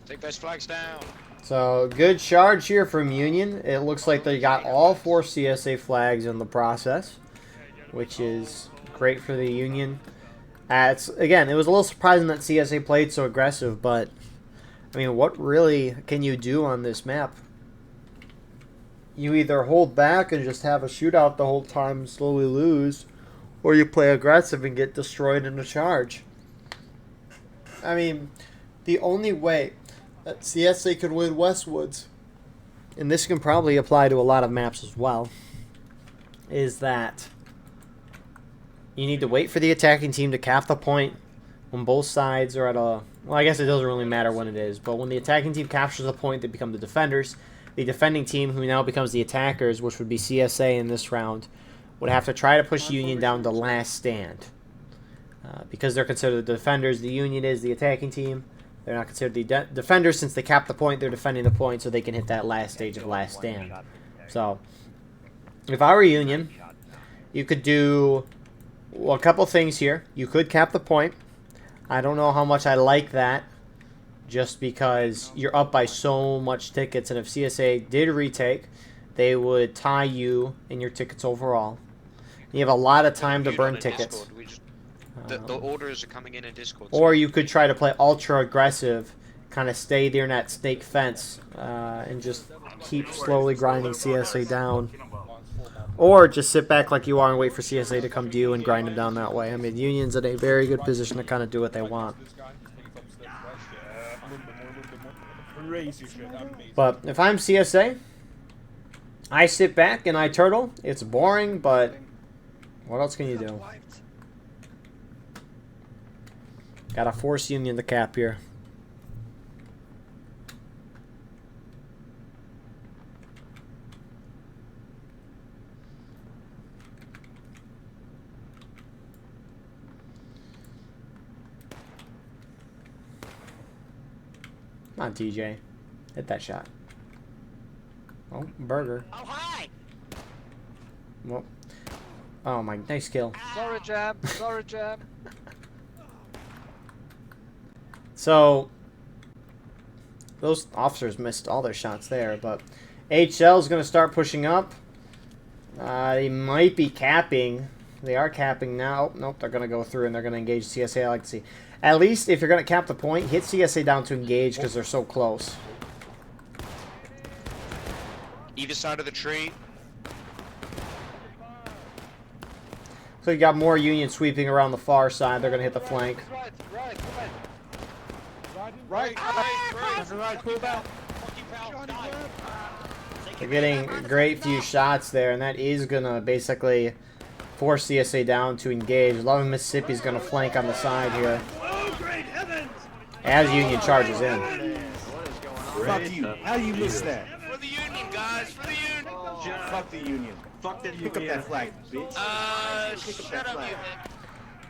S3: Take those flags down.
S1: So, good charge here from Union. It looks like they got all 4 CSA flags in the process, which is great for the Union. Again, it was a little surprising that CSA played so aggressive, but, I mean, what really can you do on this map? You either hold back and just have a shootout the whole time and slowly lose, or you play aggressive and get destroyed in a charge. I mean, the only way that CSA could win Westwoods, and this can probably apply to a lot of maps as well, is that you need to wait for the attacking team to cap the point when both sides are at a... Well, I guess it doesn't really matter when it is, but when the attacking team captures the point, they become the defenders. The defending team, who now becomes the attackers, which would be CSA in this round, would have to try to push Union down to last stand. Because they're considered the defenders, the Union is the attacking team. They're not considered the defenders since they cap the point. They're defending the point so they can hit that last stage of last stand. So, if I were Union, you could do a couple things here. You could cap the point. I don't know how much I like that, just because you're up by so much tickets, and if CSA did retake, they would tie you in your tickets overall. You have a lot of time to burn tickets.
S3: The orders are coming in Discord.
S1: Or you could try to play ultra aggressive, kind of stay there in that snake fence, and just keep slowly grinding CSA down. Or just sit back like you are and wait for CSA to come to you and grind them down that way. I mean, Union's in a very good position to kind of do what they want. But if I'm CSA, I sit back and I turtle. It's boring, but what else can you do? Gotta force Union to cap here. Come on, TJ. Hit that shot. Oh, burger.
S8: Oh, hi!
S1: Well, oh, my nice kill.
S5: Sorry, jab. Sorry, jab.
S1: So, those officers missed all their shots there, but HL is going to start pushing up. They might be capping. They are capping now. Oh, nope, they're going to go through and they're going to engage CSA. I like to see. At least if you're going to cap the point, hit CSA down to engage because they're so close.
S3: Either side of the tree.
S1: So you got more Union sweeping around the far side. They're going to hit the flank.
S5: Right.
S1: They're getting a great few shots there, and that is going to basically force CSA down to engage. Love Mississippi's going to flank on the side here as Union charges in.
S9: Fuck you. How do you miss that?
S2: For the Union, guys! For the Union!
S9: Fuck the Union.
S7: Fuck the
S9: Pick up that flag, bitch.
S2: Shut up,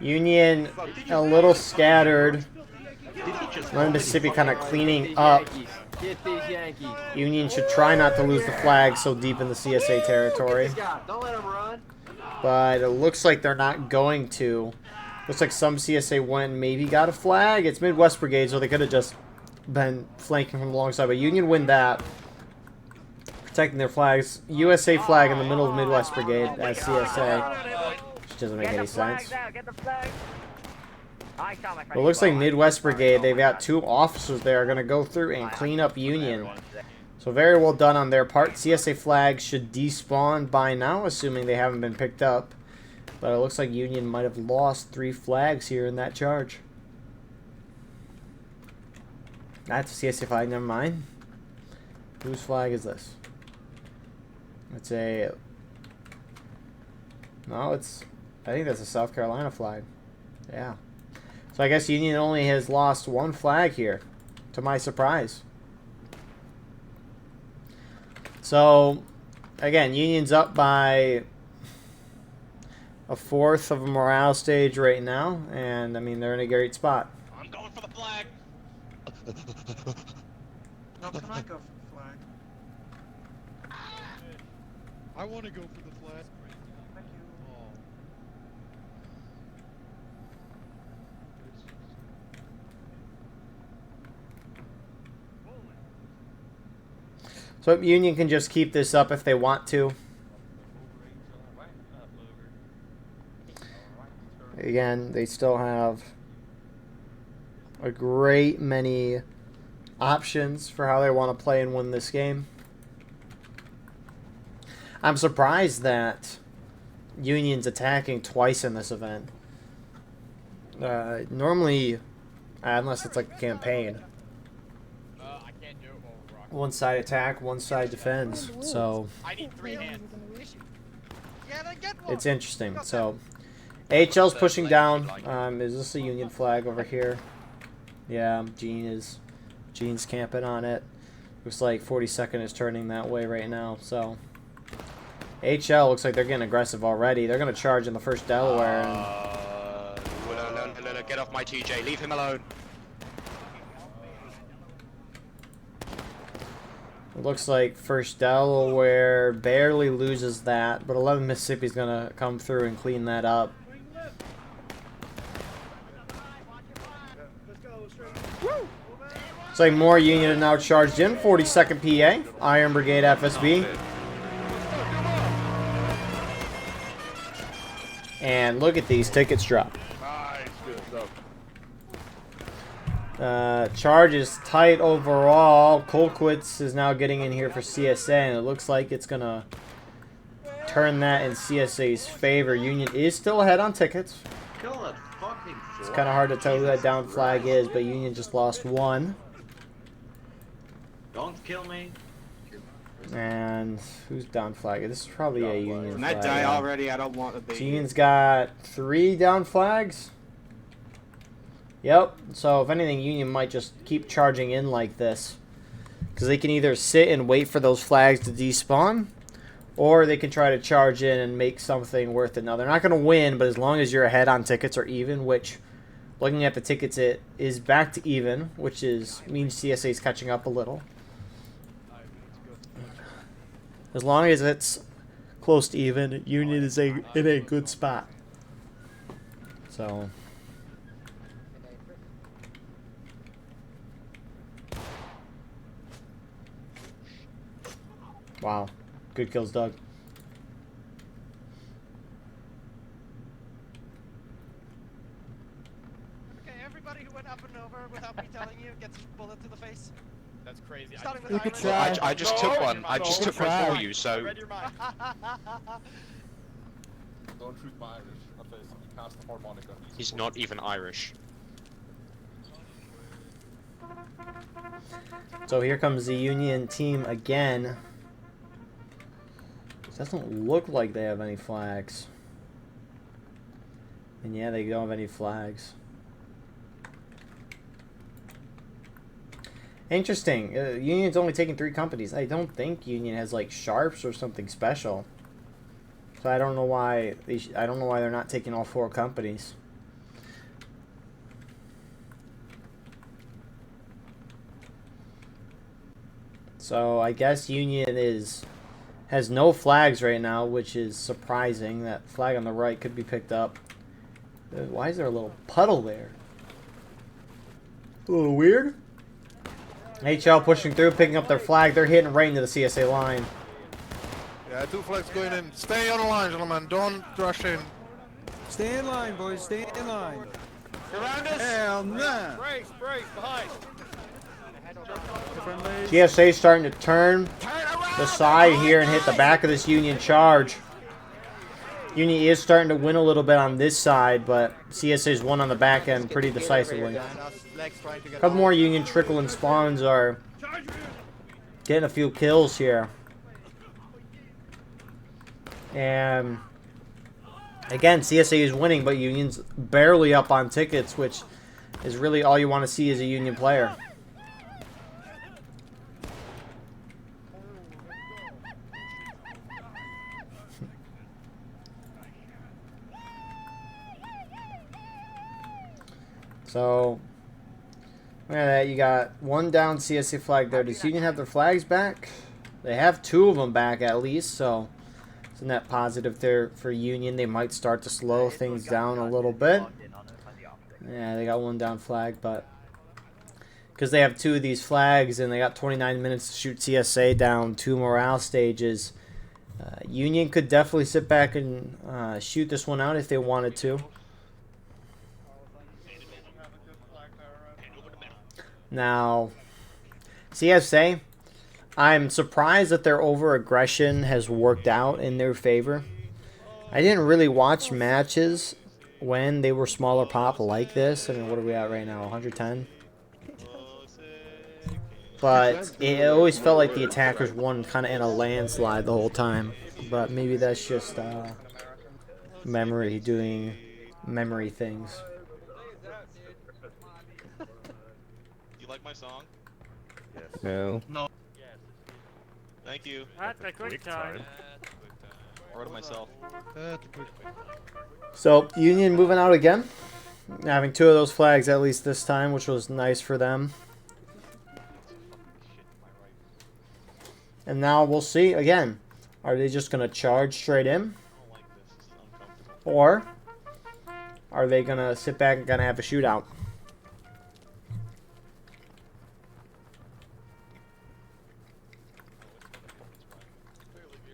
S2: you.
S1: Union a little scattered. Love Mississippi kind of cleaning up.
S5: Get these Yankees.
S1: Union should try not to lose the flag so deep in the CSA territory.
S5: Don't let him run.
S1: But it looks like they're not going to. Looks like some CSA went and maybe got a flag. It's Midwest Brigade, so they could have just been flanking from the long side. But Union win that. Protecting their flags. USA flag in the middle of Midwest Brigade as CSA. Which doesn't make any sense. But it looks like Midwest Brigade, they've got 2 officers there are going to go through and clean up Union. So very well done on their part. CSA flags should despawn by now, assuming they haven't been picked up. But it looks like Union might have lost 3 flags here in that charge. That's a CSA flag, never mind. Whose flag is this? It's a... No, it's... I think that's a South Carolina flag. Yeah. So I guess Union only has lost one flag here, to my surprise. So, again, Union's up by a fourth of a morale stage right now, and I mean, they're in a great spot.
S2: I'm going for the flag.
S10: No, can I go for the flag?
S5: I want to go for the flag.
S10: Thank you.
S1: So Union can just keep this up if they want to. Again, they still have a great many options for how they want to play and win this game. I'm surprised that Union's attacking twice in this event. Normally, unless it's like a campaign,
S5: I can't do it while we're rocking.
S1: one side attack, one side defends. So
S5: I need 3 hands.
S10: Yeah, then get one.
S1: it's interesting. So HL's pushing down. Is this a Union flag over here? Yeah, Gene's camping on it. Looks like 42nd is turning that way right now. So HL looks like they're getting aggressive already. They're gonna charge in the first Delaware.
S3: No, get off my TJ. Leave him alone.
S1: It looks like first Delaware barely loses that, but 11 Mississippi's gonna come through and clean that up. It's like more Union are now charged in. 42nd PA, Iron Brigade FSB. And look at these tickets drop.
S6: Nice, good stuff.
S1: Charge is tight overall. Colquitt's is now getting in here for CSA, and it looks like it's going to turn that in CSA's favor. Union is still ahead on tickets.
S7: Kill that fucking
S1: It's kind of hard to tell who that down flag is, but Union just lost one.
S7: Don't kill me.
S1: And who's down flag? This is probably a Union
S9: Can I
S1: flag.
S9: die already? I don't want to be.
S1: So Union's got 3 down flags. Yep. So if anything, Union might just keep charging in like this, because they can either sit and wait for those flags to despawn, or they can try to charge in and make something worth it. Now they're not going to win, but as long as you're ahead on tickets or even, which looking at the tickets, it is back to even, which means CSA is catching up a little. As long as it's close to even, Union is in a good spot. So. Wow. Good kills, Doug.
S10: Okay, everybody who went up and over without me telling you gets a bullet to the face.
S5: That's crazy.
S10: Starting with
S8: You could
S10: Irish.
S8: try.
S3: I just took one. I just took one for you,
S5: I
S3: so
S5: read your mind.
S6: Don't shoot my Irish. At least he cast the harmonica.
S3: he's not even Irish.
S1: So here comes the Union team again. Doesn't look like they have any flags. And yeah, they don't have any flags. Interesting. Union's only taking 3 companies. I don't think Union has like sharps or something special. So I don't know why I don't know why they're not taking all 4 companies. So I guess Union has no flags right now, which is surprising. That flag on the right could be picked up. Why is there a little puddle there? A little weird. HL pushing through, picking up their flag. They're hitting right into the CSA line.
S6: Yeah, 2 flags going in. Stay on the line, gentlemen. Don't rush in.
S9: Stay in line, boys. Stay in line.
S5: Around us.
S9: Hell nah.
S5: Brace, behind.
S1: CSA starting to turn the side here and hit the back of this Union charge. Union is starting to win a little bit on this side, but CSA's won on the back end pretty decisively. A couple more Union trickle and spawns are getting a few kills here. And again, CSA is winning, but Union's barely up on tickets, which is really all you want to see as a Union player. So, look at that. You got one down CSA flag there. Does Union have their flags back? They have 2 of them back at least, so it's a net positive there for Union. They might start to slow things down a little bit. Yeah, they got one down flag, but because they have 2 of these flags and they got 29 minutes to shoot CSA down 2 morale stages, Union could definitely sit back and shoot this one out if they wanted to. Now, CSA, I'm surprised that their over-aggression has worked out in their favor. I didn't really watch matches when they were smaller pop like this. I mean, what are we at right now, 110? But it always felt like the attackers won kind of in a landslide the whole time. But maybe that's just memory doing memory things.
S2: Like my song?
S5: Yes.
S9: No.
S2: No. Thank you.
S10: That's a quick time.
S2: Or to myself.
S1: So, Union moving out again. Having 2 of those flags at least this time, which was nice for them. And now we'll see again. Are they just going to charge straight in? Or are they going to sit back and going to have a shootout?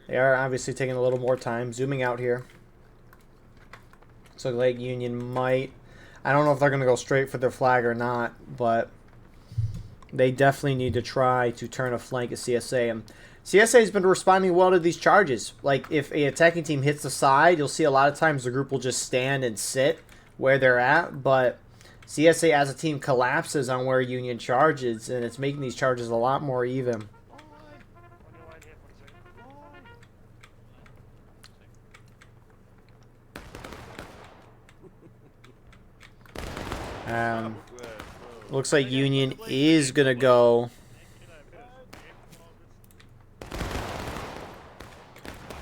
S1: They are obviously taking a little more time. Zooming out here. So like Union might... I don't know if they're going to go straight for their flag or not, but they definitely need to try to turn a flank at CSA. And CSA has been responding well to these charges. Like, if a attacking team hits the side, you'll see a lot of times the group will just stand and sit where they're at, but CSA as a team collapses on where Union charges, and it's making these charges a lot more even. Looks like Union is going to go.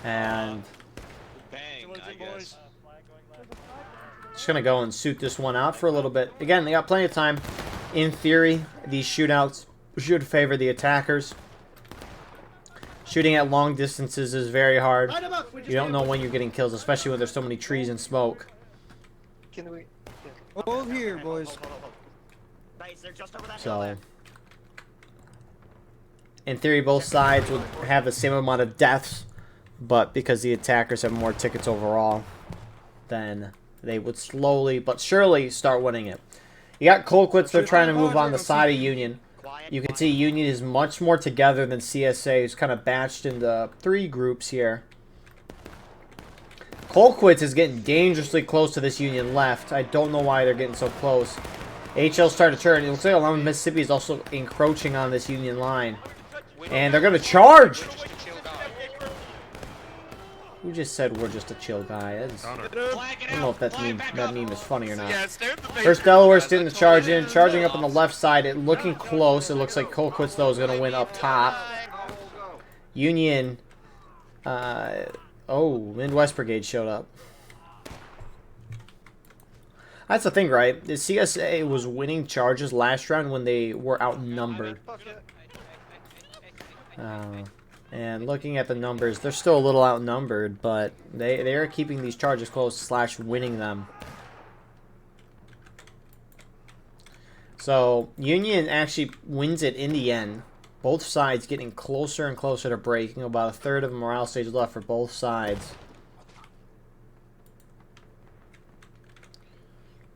S1: And
S2: Bang, I guess.
S1: just going to go and suit this one out for a little bit. Again, they got plenty of time. In theory, these shootouts should favor the attackers. Shooting at long distances is very hard. You don't know when you're getting kills, especially when there's so many trees and smoke.
S8: Can we?
S9: Hold here, boys.
S1: So, in theory, both sides would have the same amount of deaths, but because the attackers have more tickets overall, then they would slowly but surely start winning it. You got Colquitts, they're trying to move on the side of Union. You can see Union is much more together than CSA, who's kind of batched into 3 groups here. Colquitts is getting dangerously close to this Union left. I don't know why they're getting so close. HL's starting to turn. It looks like Alabama Mississippi is also encroaching on this Union line. And they're going to charge! Who just said we're just a chill guy? I don't know if that meme is funny or not. First Delaware student to charge in. Charging up on the left side. It looking close. It looks like Colquitts, though, is going to win up top. Union... oh, Midwest Brigade showed up. That's the thing, right? The CSA was winning charges last round when they were outnumbered. And looking at the numbers, they're still a little outnumbered, but they are keeping these charges close / winning them. So, Union actually wins it in the end. Both sides getting closer and closer to breaking. About a third of the morale stage left for both sides.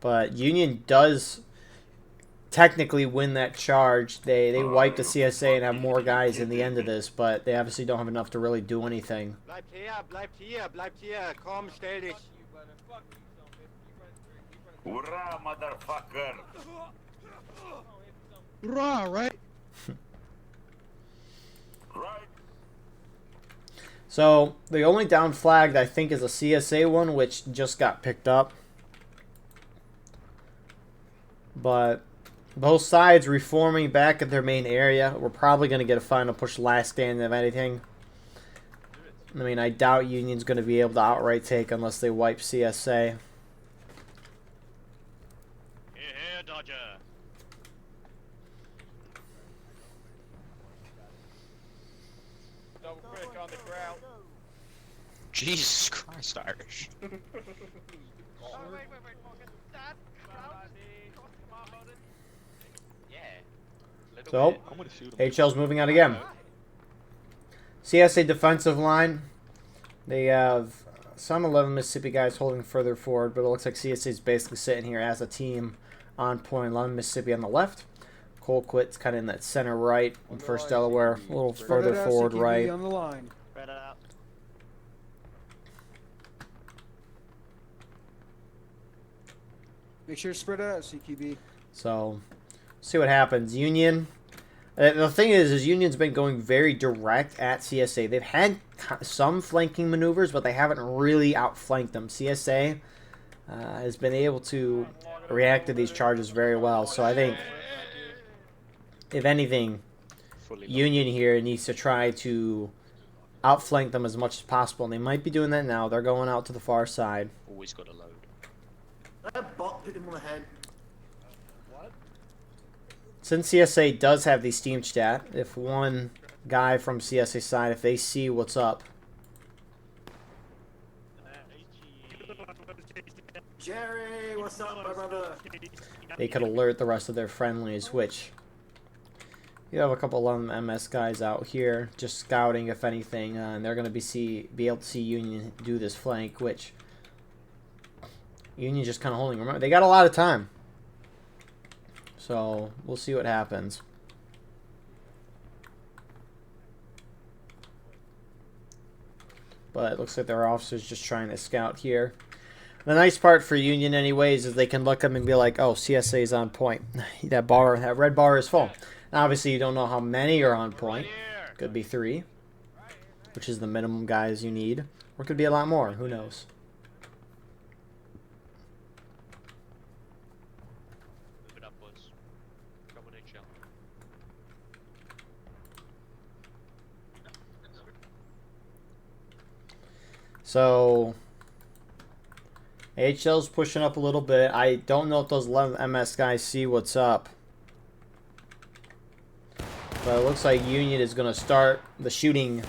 S1: But Union does technically win that charge. They wipe the CSA and have more guys in the end of this, but they obviously don't have enough to really do anything.
S8: Bleibt hier, komm, stell dich.
S7: Hurrah, motherfucker!
S9: Raw, right?
S1: So the only down flag I think is a CSA one, which just got picked up. But both sides reforming back at their main area. We're probably going to get a final push last stand of anything. I mean, I doubt Union's going to be able to outright take unless they wipe CSA.
S2: Here, Dodger.
S5: Double quick on the ground.
S3: Jesus Christ, Irish.
S10: Oh, wait. Focus. That crowd is come on, Odin.
S3: Yeah.
S1: So,
S5: I'm gonna shoot him.
S1: HL's moving out again. CSA defensive line. They have some 11 Mississippi guys holding further forward, but it looks like CSA is basically sitting here as a team on point. 11 Mississippi on the left. Colquitt's kind of in that center right, and First Delaware a little further forward right.
S9: On the line.
S8: Spread it out.
S9: Make sure to spread out, CQB.
S1: So, see what happens. Union. The thing is Union's been going very direct at CSA. They've had some flanking maneuvers, but they haven't really outflanked them. CSA has been able to react to these charges very well. So I think, if anything, Union here needs to try to outflank them as much as possible. And they might be doing that now. They're going out to the far side.
S3: Always got to load.
S7: That bot hit him on the head.
S1: Since CSA does have the Steam chat, if one guy from CSA side, if they see what's up,
S7: Jerry, what's up, my brother?
S1: they could alert the rest of their friendlies, which you have a couple of MS guys out here just scouting, if anything, and they're going to be able to see Union do this flank, which Union just kind of holding. Remember, they got a lot of time. So, we'll see what happens. But it looks like their officers just trying to scout here. The nice part for Union anyways is they can look up and be like, oh, CSA is on point. That red bar is full. Now, obviously, you don't know how many are on point. Could be 3, which is the minimum guys you need. Or it could be a lot more. Who knows? So, AHL's pushing up a little bit. I don't know if those 11 MS guys see what's up. But it looks like Union is going to start the shooting.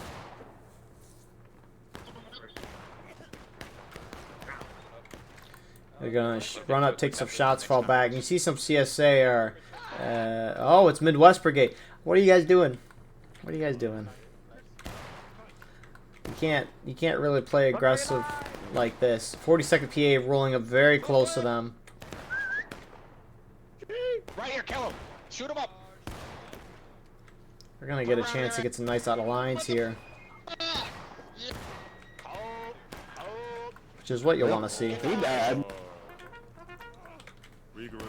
S1: They're going to run up, take some shots, fall back. And you see some CSA are... oh, it's Midwest Brigade. What are you guys doing? What are you guys doing? You can't really play aggressive like this. 42nd PA rolling up very close to them.
S3: Right here, kill him. Shoot him up.
S1: They're gonna get a chance to get some nice out of lines here, which is what you want to see.
S6: Regroup.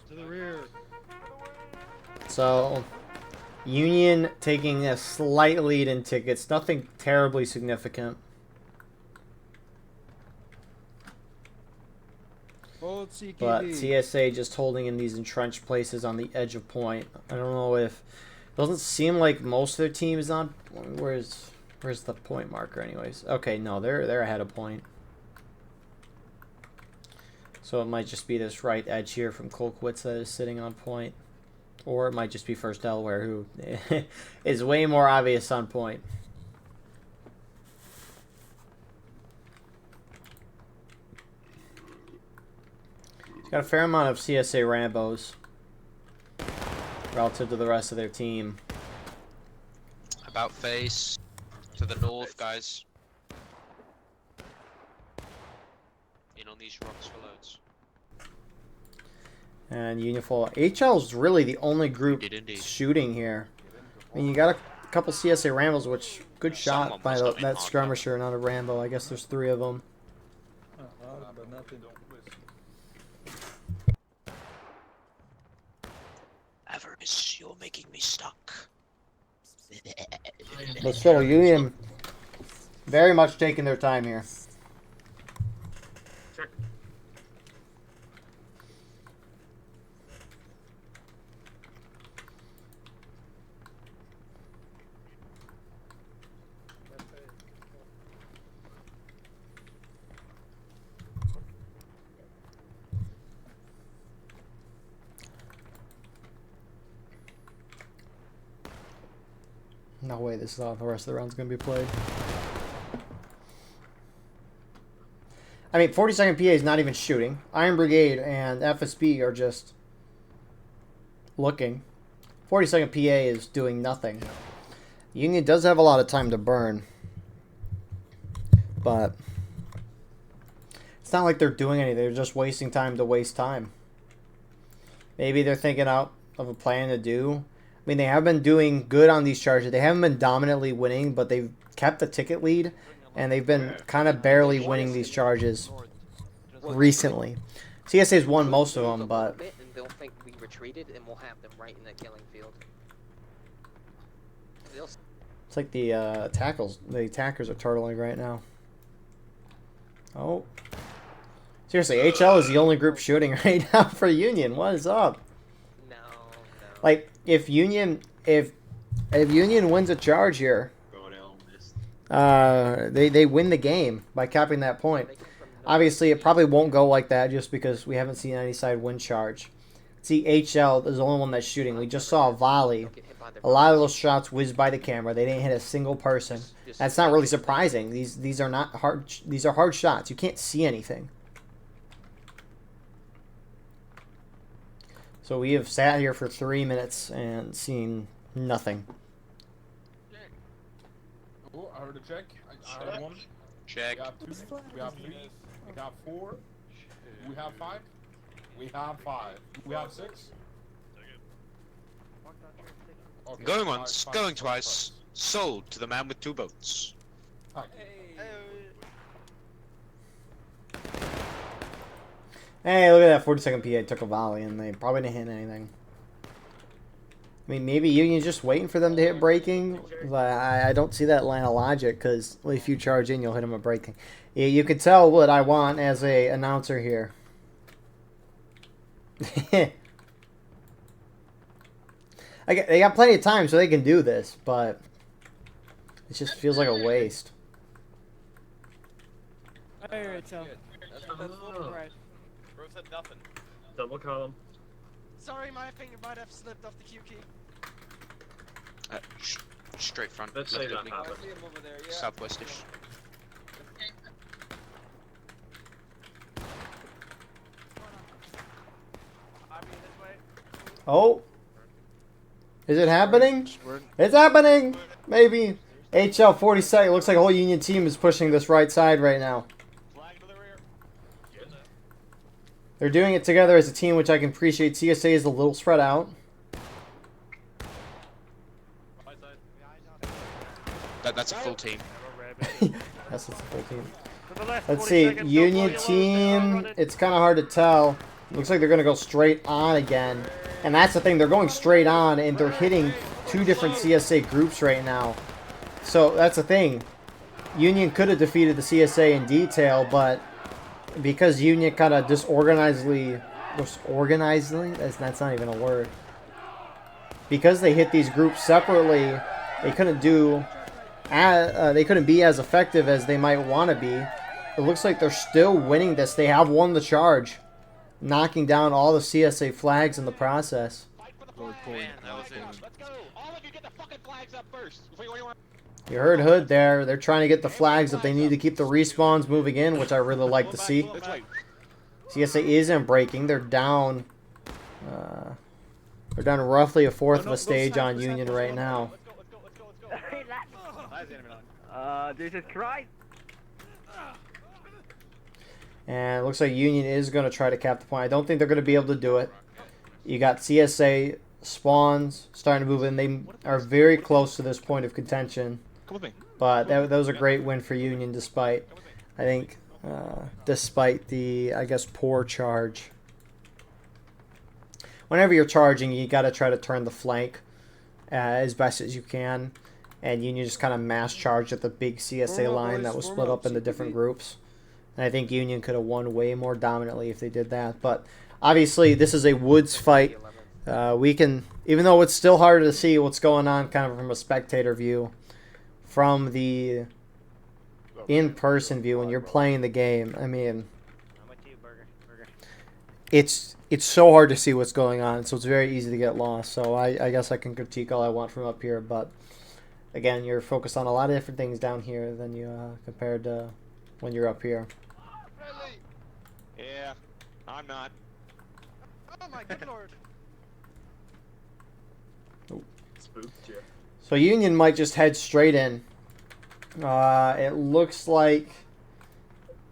S5: To the rear.
S1: So, Union taking a slight lead in tickets. Nothing terribly significant.
S9: Hold CQB.
S1: But CSA just holding in these entrenched places on the edge of point. I don't know if... Doesn't seem like most of their team is on... Where's the point marker anyways? Okay, no, they're ahead of point. So it might just be this right edge here from Colquitt that is sitting on point. Or it might just be First Delaware, who is way more obvious on point. Got a fair amount of CSA Rambos relative to the rest of their team.
S3: About face to the north, guys. In on these rocks for loads.
S1: And Uniful. HL is really the only group
S3: Indeed.
S1: shooting here. I mean, you got a couple CSA Rambos, which good shot by that skirmisher, not a Rambo. I guess there's 3 of them.
S9: nothing.
S3: Avarice, you're making me stuck.
S1: But still, Union very much taking their time here.
S7: Check.
S1: No way this is how the rest of the round's going to be played. I mean, 42nd PA is not even shooting. Iron Brigade and FSB are just looking. 42nd PA is doing nothing. Union does have a lot of time to burn. But it's not like they're doing anything. They're just wasting time to waste time. Maybe they're thinking out of a plan to do. I mean, they have been doing good on these charges. They haven't been dominantly winning, but they've kept the ticket lead, and they've been kind of barely winning these charges recently. CSA's won most of them, but
S8: And they'll think we retreated, and we'll have them right in the killing field.
S1: it's like the the attackers are turtling right now. Oh. Seriously, HL is the only group shooting right now for Union. What is up?
S8: No.
S1: Like, if Union wins a charge here, they win the game by capping that point. Obviously, it probably won't go like that just because we haven't seen any side win charge. See, HL is the only one that's shooting. We just saw a volley. A lot of those shots whizzed by the camera. They didn't hit a single person. That's not really surprising. These are not hard. These are hard shots. You can't see anything. So we have sat here for 3 minutes and seen nothing.
S6: Oh, I heard a check. I heard one.
S3: Check.
S6: We have 2. We have 3. We have 4. We have 5. We have 5. We have 6. Okay,
S3: Going once,
S6: five,
S3: going
S6: five,
S3: twice. Sold to the man with 2 boats.
S6: five.
S1: Hey, look at that 42nd PA took a volley and they probably didn't hit anything. I mean, maybe Union's just waiting for them to hit breaking. But I don't see that line of logic because if you charge in, you'll hit them at breaking. Yeah, you can tell what I want as a announcer here. They got plenty of time so they can do this, but it just feels like a waste.
S10: Alright, so. Right.
S5: Bro said nothing.
S7: Double column.
S10: Sorry, my finger might have slipped off the Q key.
S3: Straight front.
S7: Let's
S3: left
S7: say
S3: of
S7: that
S3: me.
S7: happened.
S3: Southwestish.
S10: I mean, this way.
S1: Oh. Is it happening? It's happening! Maybe. HL 42nd. Looks like a whole Union team is pushing this right side right now.
S2: Flag to the rear.
S1: They're doing it together as a team, which I can appreciate. CSA is a little spread out.
S3: That's a full team.
S1: That's a full team.
S10: To the left,
S1: Let's
S10: 40
S1: see.
S10: seconds,
S1: Union
S10: don't blow your load, they are
S1: team.
S10: running.
S1: It's kind of hard to tell. Looks like they're going to go straight on again. And that's the thing. They're going straight on, and they're hitting 2 different CSA groups right now. So that's the thing. Union could have defeated the CSA in detail, but because Union kind of disorganizedly, that's not even a word. Because they hit these groups separately, they couldn't be as effective as they might want to be. It looks like they're still winning this. They have won the charge, knocking down all the CSA flags in the process.
S2: Fight for the flag. Let's go. All of you get the fucking flags up first.
S1: You heard Hood there. They're trying to get the flags if they need to keep the respawns moving in, which I really like to see. CSA isn't breaking. They're down. They're down roughly a fourth of a stage on Union right now.
S8: Jesus Christ.
S1: And it looks like Union is going to try to cap the point. I don't think they're going to be able to do it. You got CSA spawns starting to move in. They are very close to this point of contention.
S2: Come with me.
S1: But that was a great win for Union despite, I think, despite the, I guess, poor charge. Whenever you're charging, you got to try to turn the flank as best as you can. And Union just kind of mass charged at the big CSA line that was split up into different groups. And I think Union could have won way more dominantly if they did that. But obviously, this is a woods fight. We can, even though it's still harder to see what's going on kind of from a spectator view, from the in-person view when you're playing the game, I mean, it's so hard to see what's going on, so it's very easy to get lost. So I guess I can critique all I want from up here, but again, you're focused on a lot of different things down here than you compared to when you're up here.
S3: Yeah, I'm not.
S10: Oh my good lord.
S1: So Union might just head straight in. It looks like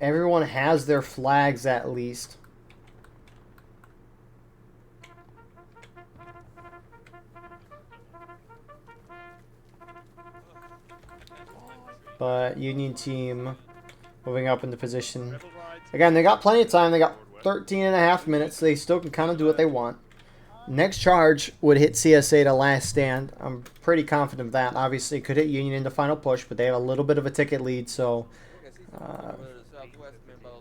S1: everyone has their flags at least. But Union team moving up into position. Again, they got plenty of time. They got 13.5 minutes. They still can kind of do what they want. Next charge would hit CSA to last stand. I'm pretty confident of that. Obviously, it could hit Union in the final push, but they have a little bit of a ticket lead. So,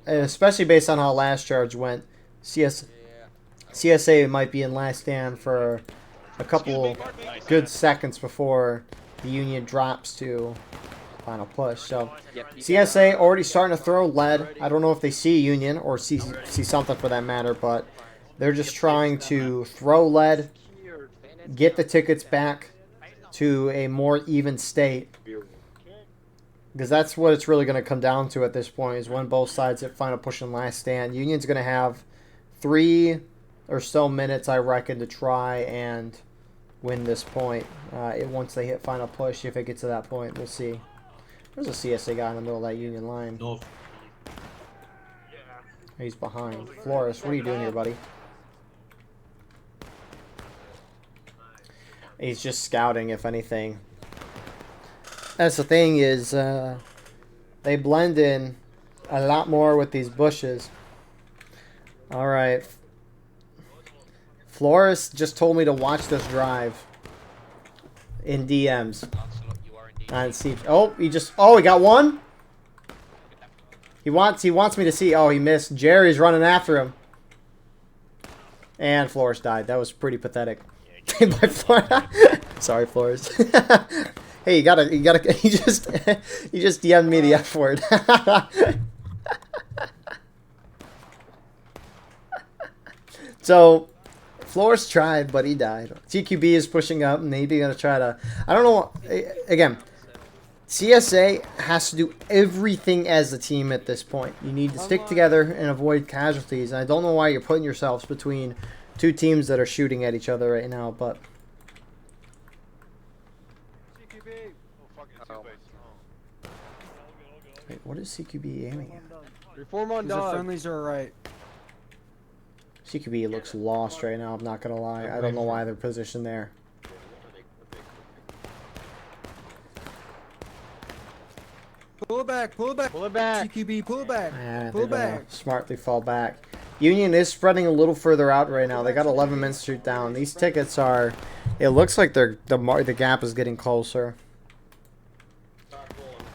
S1: and especially based on how last charge went, CSA might be in last stand for a couple good seconds before the Union drops to final push. So CSA already starting to throw lead. I don't know if they see Union or see something for that matter, but they're just trying to throw lead, get the tickets back to a more even state. Because that's what it's really going to come down to at this point, is when both sides hit final push and last stand. Union's going to have 3 or so minutes, I reckon, to try and win this point. Once they hit final push, if it gets to that point, we'll see. There's a CSA guy in the middle of that Union line. He's behind. Flores, what are you doing here, buddy? He's just scouting, if anything. That's the thing is, they blend in a lot more with these bushes. All right. Flores just told me to watch this drive in DMs. On Siege. Oh, he got one. He wants me to see. Oh, he missed. Jerry's running after him. And Flores died. That was pretty pathetic. By Flores. Sorry, Flores. Hey, you gotta. He just DM'd me the F word. So, Flores tried, but he died. TQB is pushing up, and maybe gonna try to. I don't know. Again, CSA has to do everything as a team at this point. You need to stick together and avoid casualties. And I don't know why you're putting yourselves between two teams that are shooting at each other right now, but. Wait, what is CQB aiming at?
S9: Reform on dog. The friendlies are right.
S1: CQB looks lost right now, I'm not gonna lie. I don't know why they're positioned there.
S9: Pull it back, pull it back. Pull it back. CQB, pull it back. Pull it back.
S1: Smartly fall back. Union is spreading a little further out right now. They got 11 minutes to shoot down. These tickets are. It looks like the gap is getting closer.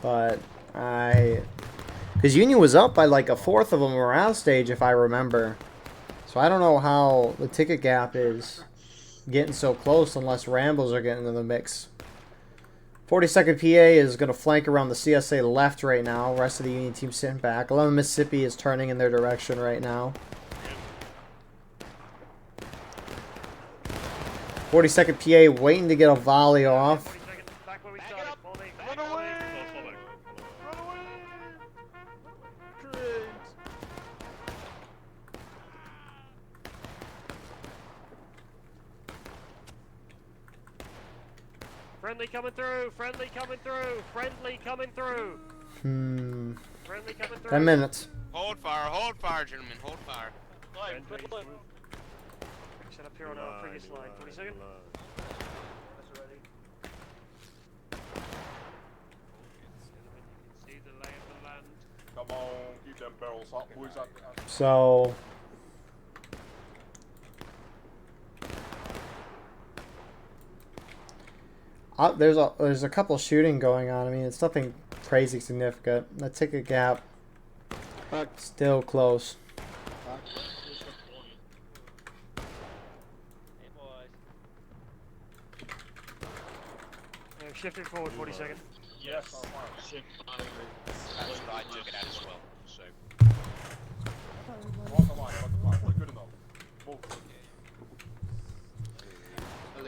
S1: But because Union was up by like a fourth of a morale stage, if I remember. So I don't know how the ticket gap is getting so close unless Rambles are getting in the mix. 42nd PA is going to flank around the CSA left right now. Rest of the Union team sitting back. 11 Mississippi is turning in their direction right now. 42nd PA waiting to get a volley off.
S10: Friendly coming through, friendly coming through, friendly coming through. Friendly coming through.
S1: 10 minutes.
S3: Hold fire, gentlemen, hold fire.
S10: Set up here on our previous line. 40 seconds. See the lay of the land.
S6: Come on, keep them barrels up, boys.
S1: So there's a couple shooting going on. I mean, it's nothing crazy significant. Let's take a gap. Still close.
S10: Shifted forward 40 seconds.
S2: Yes. That's what I took it at as well. So.
S6: We're good enough. Move.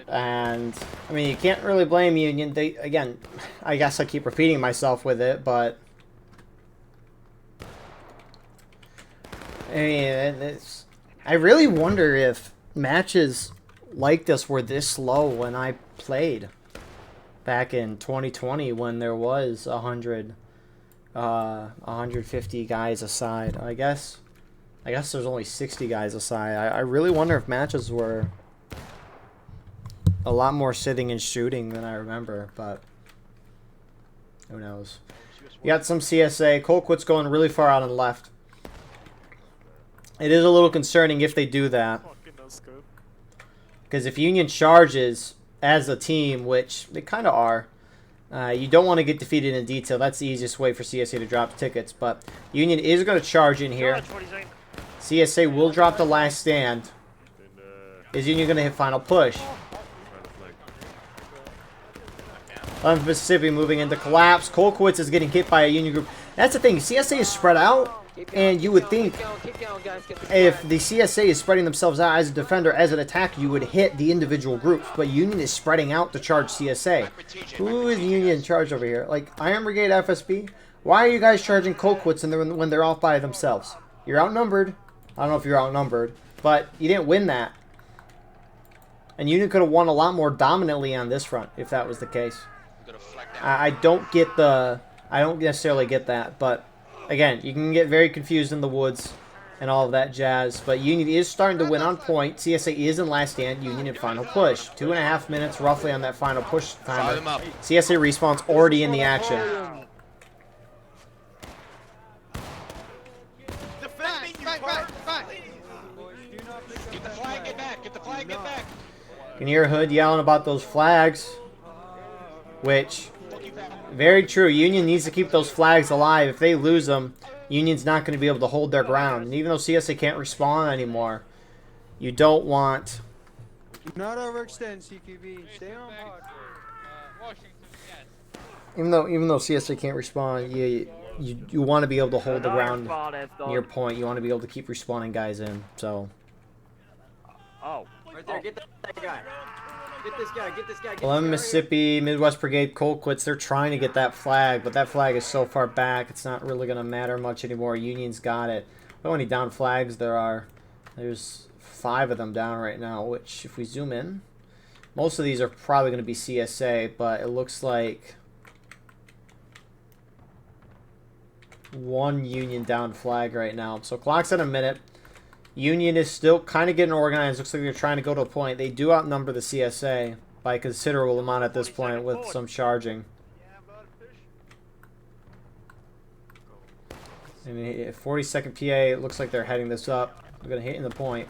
S1: And I mean, you can't really blame Union. They, again, I guess I keep repeating myself with it, but I mean, I really wonder if matches like this were this slow when I played back in 2020 when there was 150 guys aside. I guess there's only 60 guys aside. I really wonder if matches were a lot more sitting and shooting than I remember, but who knows. You got some CSA. Colquitt's going really far out on the left. It is a little concerning if they do that. Because if Union charges as a team, which they kind of are, you don't want to get defeated in detail. That's the easiest way for CSA to drop tickets. But Union is going to charge in here. CSA will drop the last stand. Is Union going to hit final push? 11th Mississippi moving into collapse. Colquitt is getting hit by a Union group. That's the thing. CSA is spread out. And you would think if the CSA is spreading themselves out as a defender, as an attacker, you would hit the individual groups. But Union is spreading out to charge CSA. Who is Union in charge over here? Like, Iron Brigade FSB? Why are you guys charging Colquitts when they're off by themselves? You're outnumbered. I don't know if you're outnumbered. But you didn't win that. And Union could have won a lot more dominantly on this front if that was the case. I don't necessarily get that, but again, you can get very confused in the woods and all of that jazz. But Union is starting to win on point. CSA is in last stand. Union in final push. 2.5 minutes roughly on that final push timer. CSA respawn's already in the action.
S3: Get the flag, get back. Get the flag, get back.
S1: You can hear Hood yelling about those flags, which, very true. Union needs to keep those flags alive. If they lose them, Union's not going to be able to hold their ground. And even though CSA can't respawn anymore, you don't want...
S9: Do not overextend, CQB. Stay on pod.
S1: Even though CSA can't respawn, you want to be able to hold the ground near point. You want to be able to keep respawning guys in. So.
S10: Oh.
S7: Right there, get that guy. Get this guy, get this guy.
S1: 11 Mississippi, Midwest Brigade, Colquitts. They're trying to get that flag, but that flag is so far back, it's not really going to matter much anymore. Union's got it. Look how many down flags there are. There's 5 of them down right now, which, if we zoom in, most of these are probably going to be CSA, but it looks like 1 Union down flag right now. So clock's at a minute. Union is still kind of getting organized. Looks like they're trying to go to a point. They do outnumber the CSA by a considerable amount at this point with some charging. And 40-second PA, it looks like they're heading this up. They're going to hit in the point.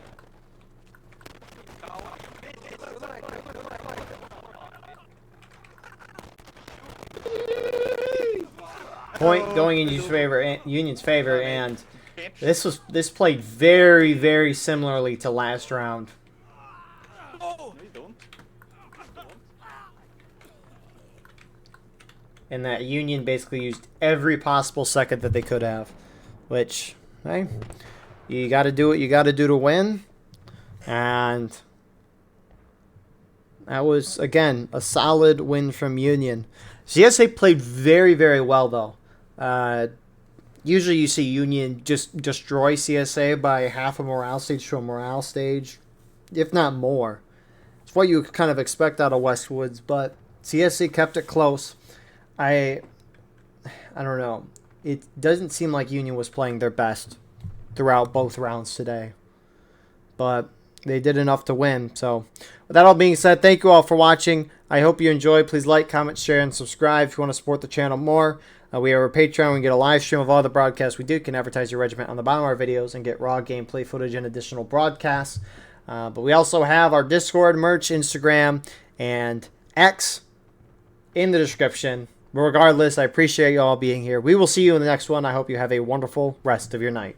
S1: Point going in Union's favor, and this played very, very similarly to last round. And that Union basically used every possible second that they could have, which, hey, you got to do what you got to do to win. And that was, again, a solid win from Union. CSA played very, very well, though. Usually you see Union just destroy CSA by half a morale stage to a morale stage, if not more. It's what you kind of expect out of Westwoods, but CSA kept it close. I don't know. It doesn't seem like Union was playing their best throughout both rounds today, but they did enough to win. So with that all being said, thank you all for watching. I hope you enjoyed. Please like, comment, share, and subscribe if you want to support the channel more. We have our Patreon. We get a live stream of all the broadcasts we do. You can advertise your regiment on the bottom of our videos and get raw gameplay footage and additional broadcasts. But we also have our Discord, merch, Instagram, and X in the description. But regardless, I appreciate you all being here. We will see you in the next one. I hope you have a wonderful rest of your night.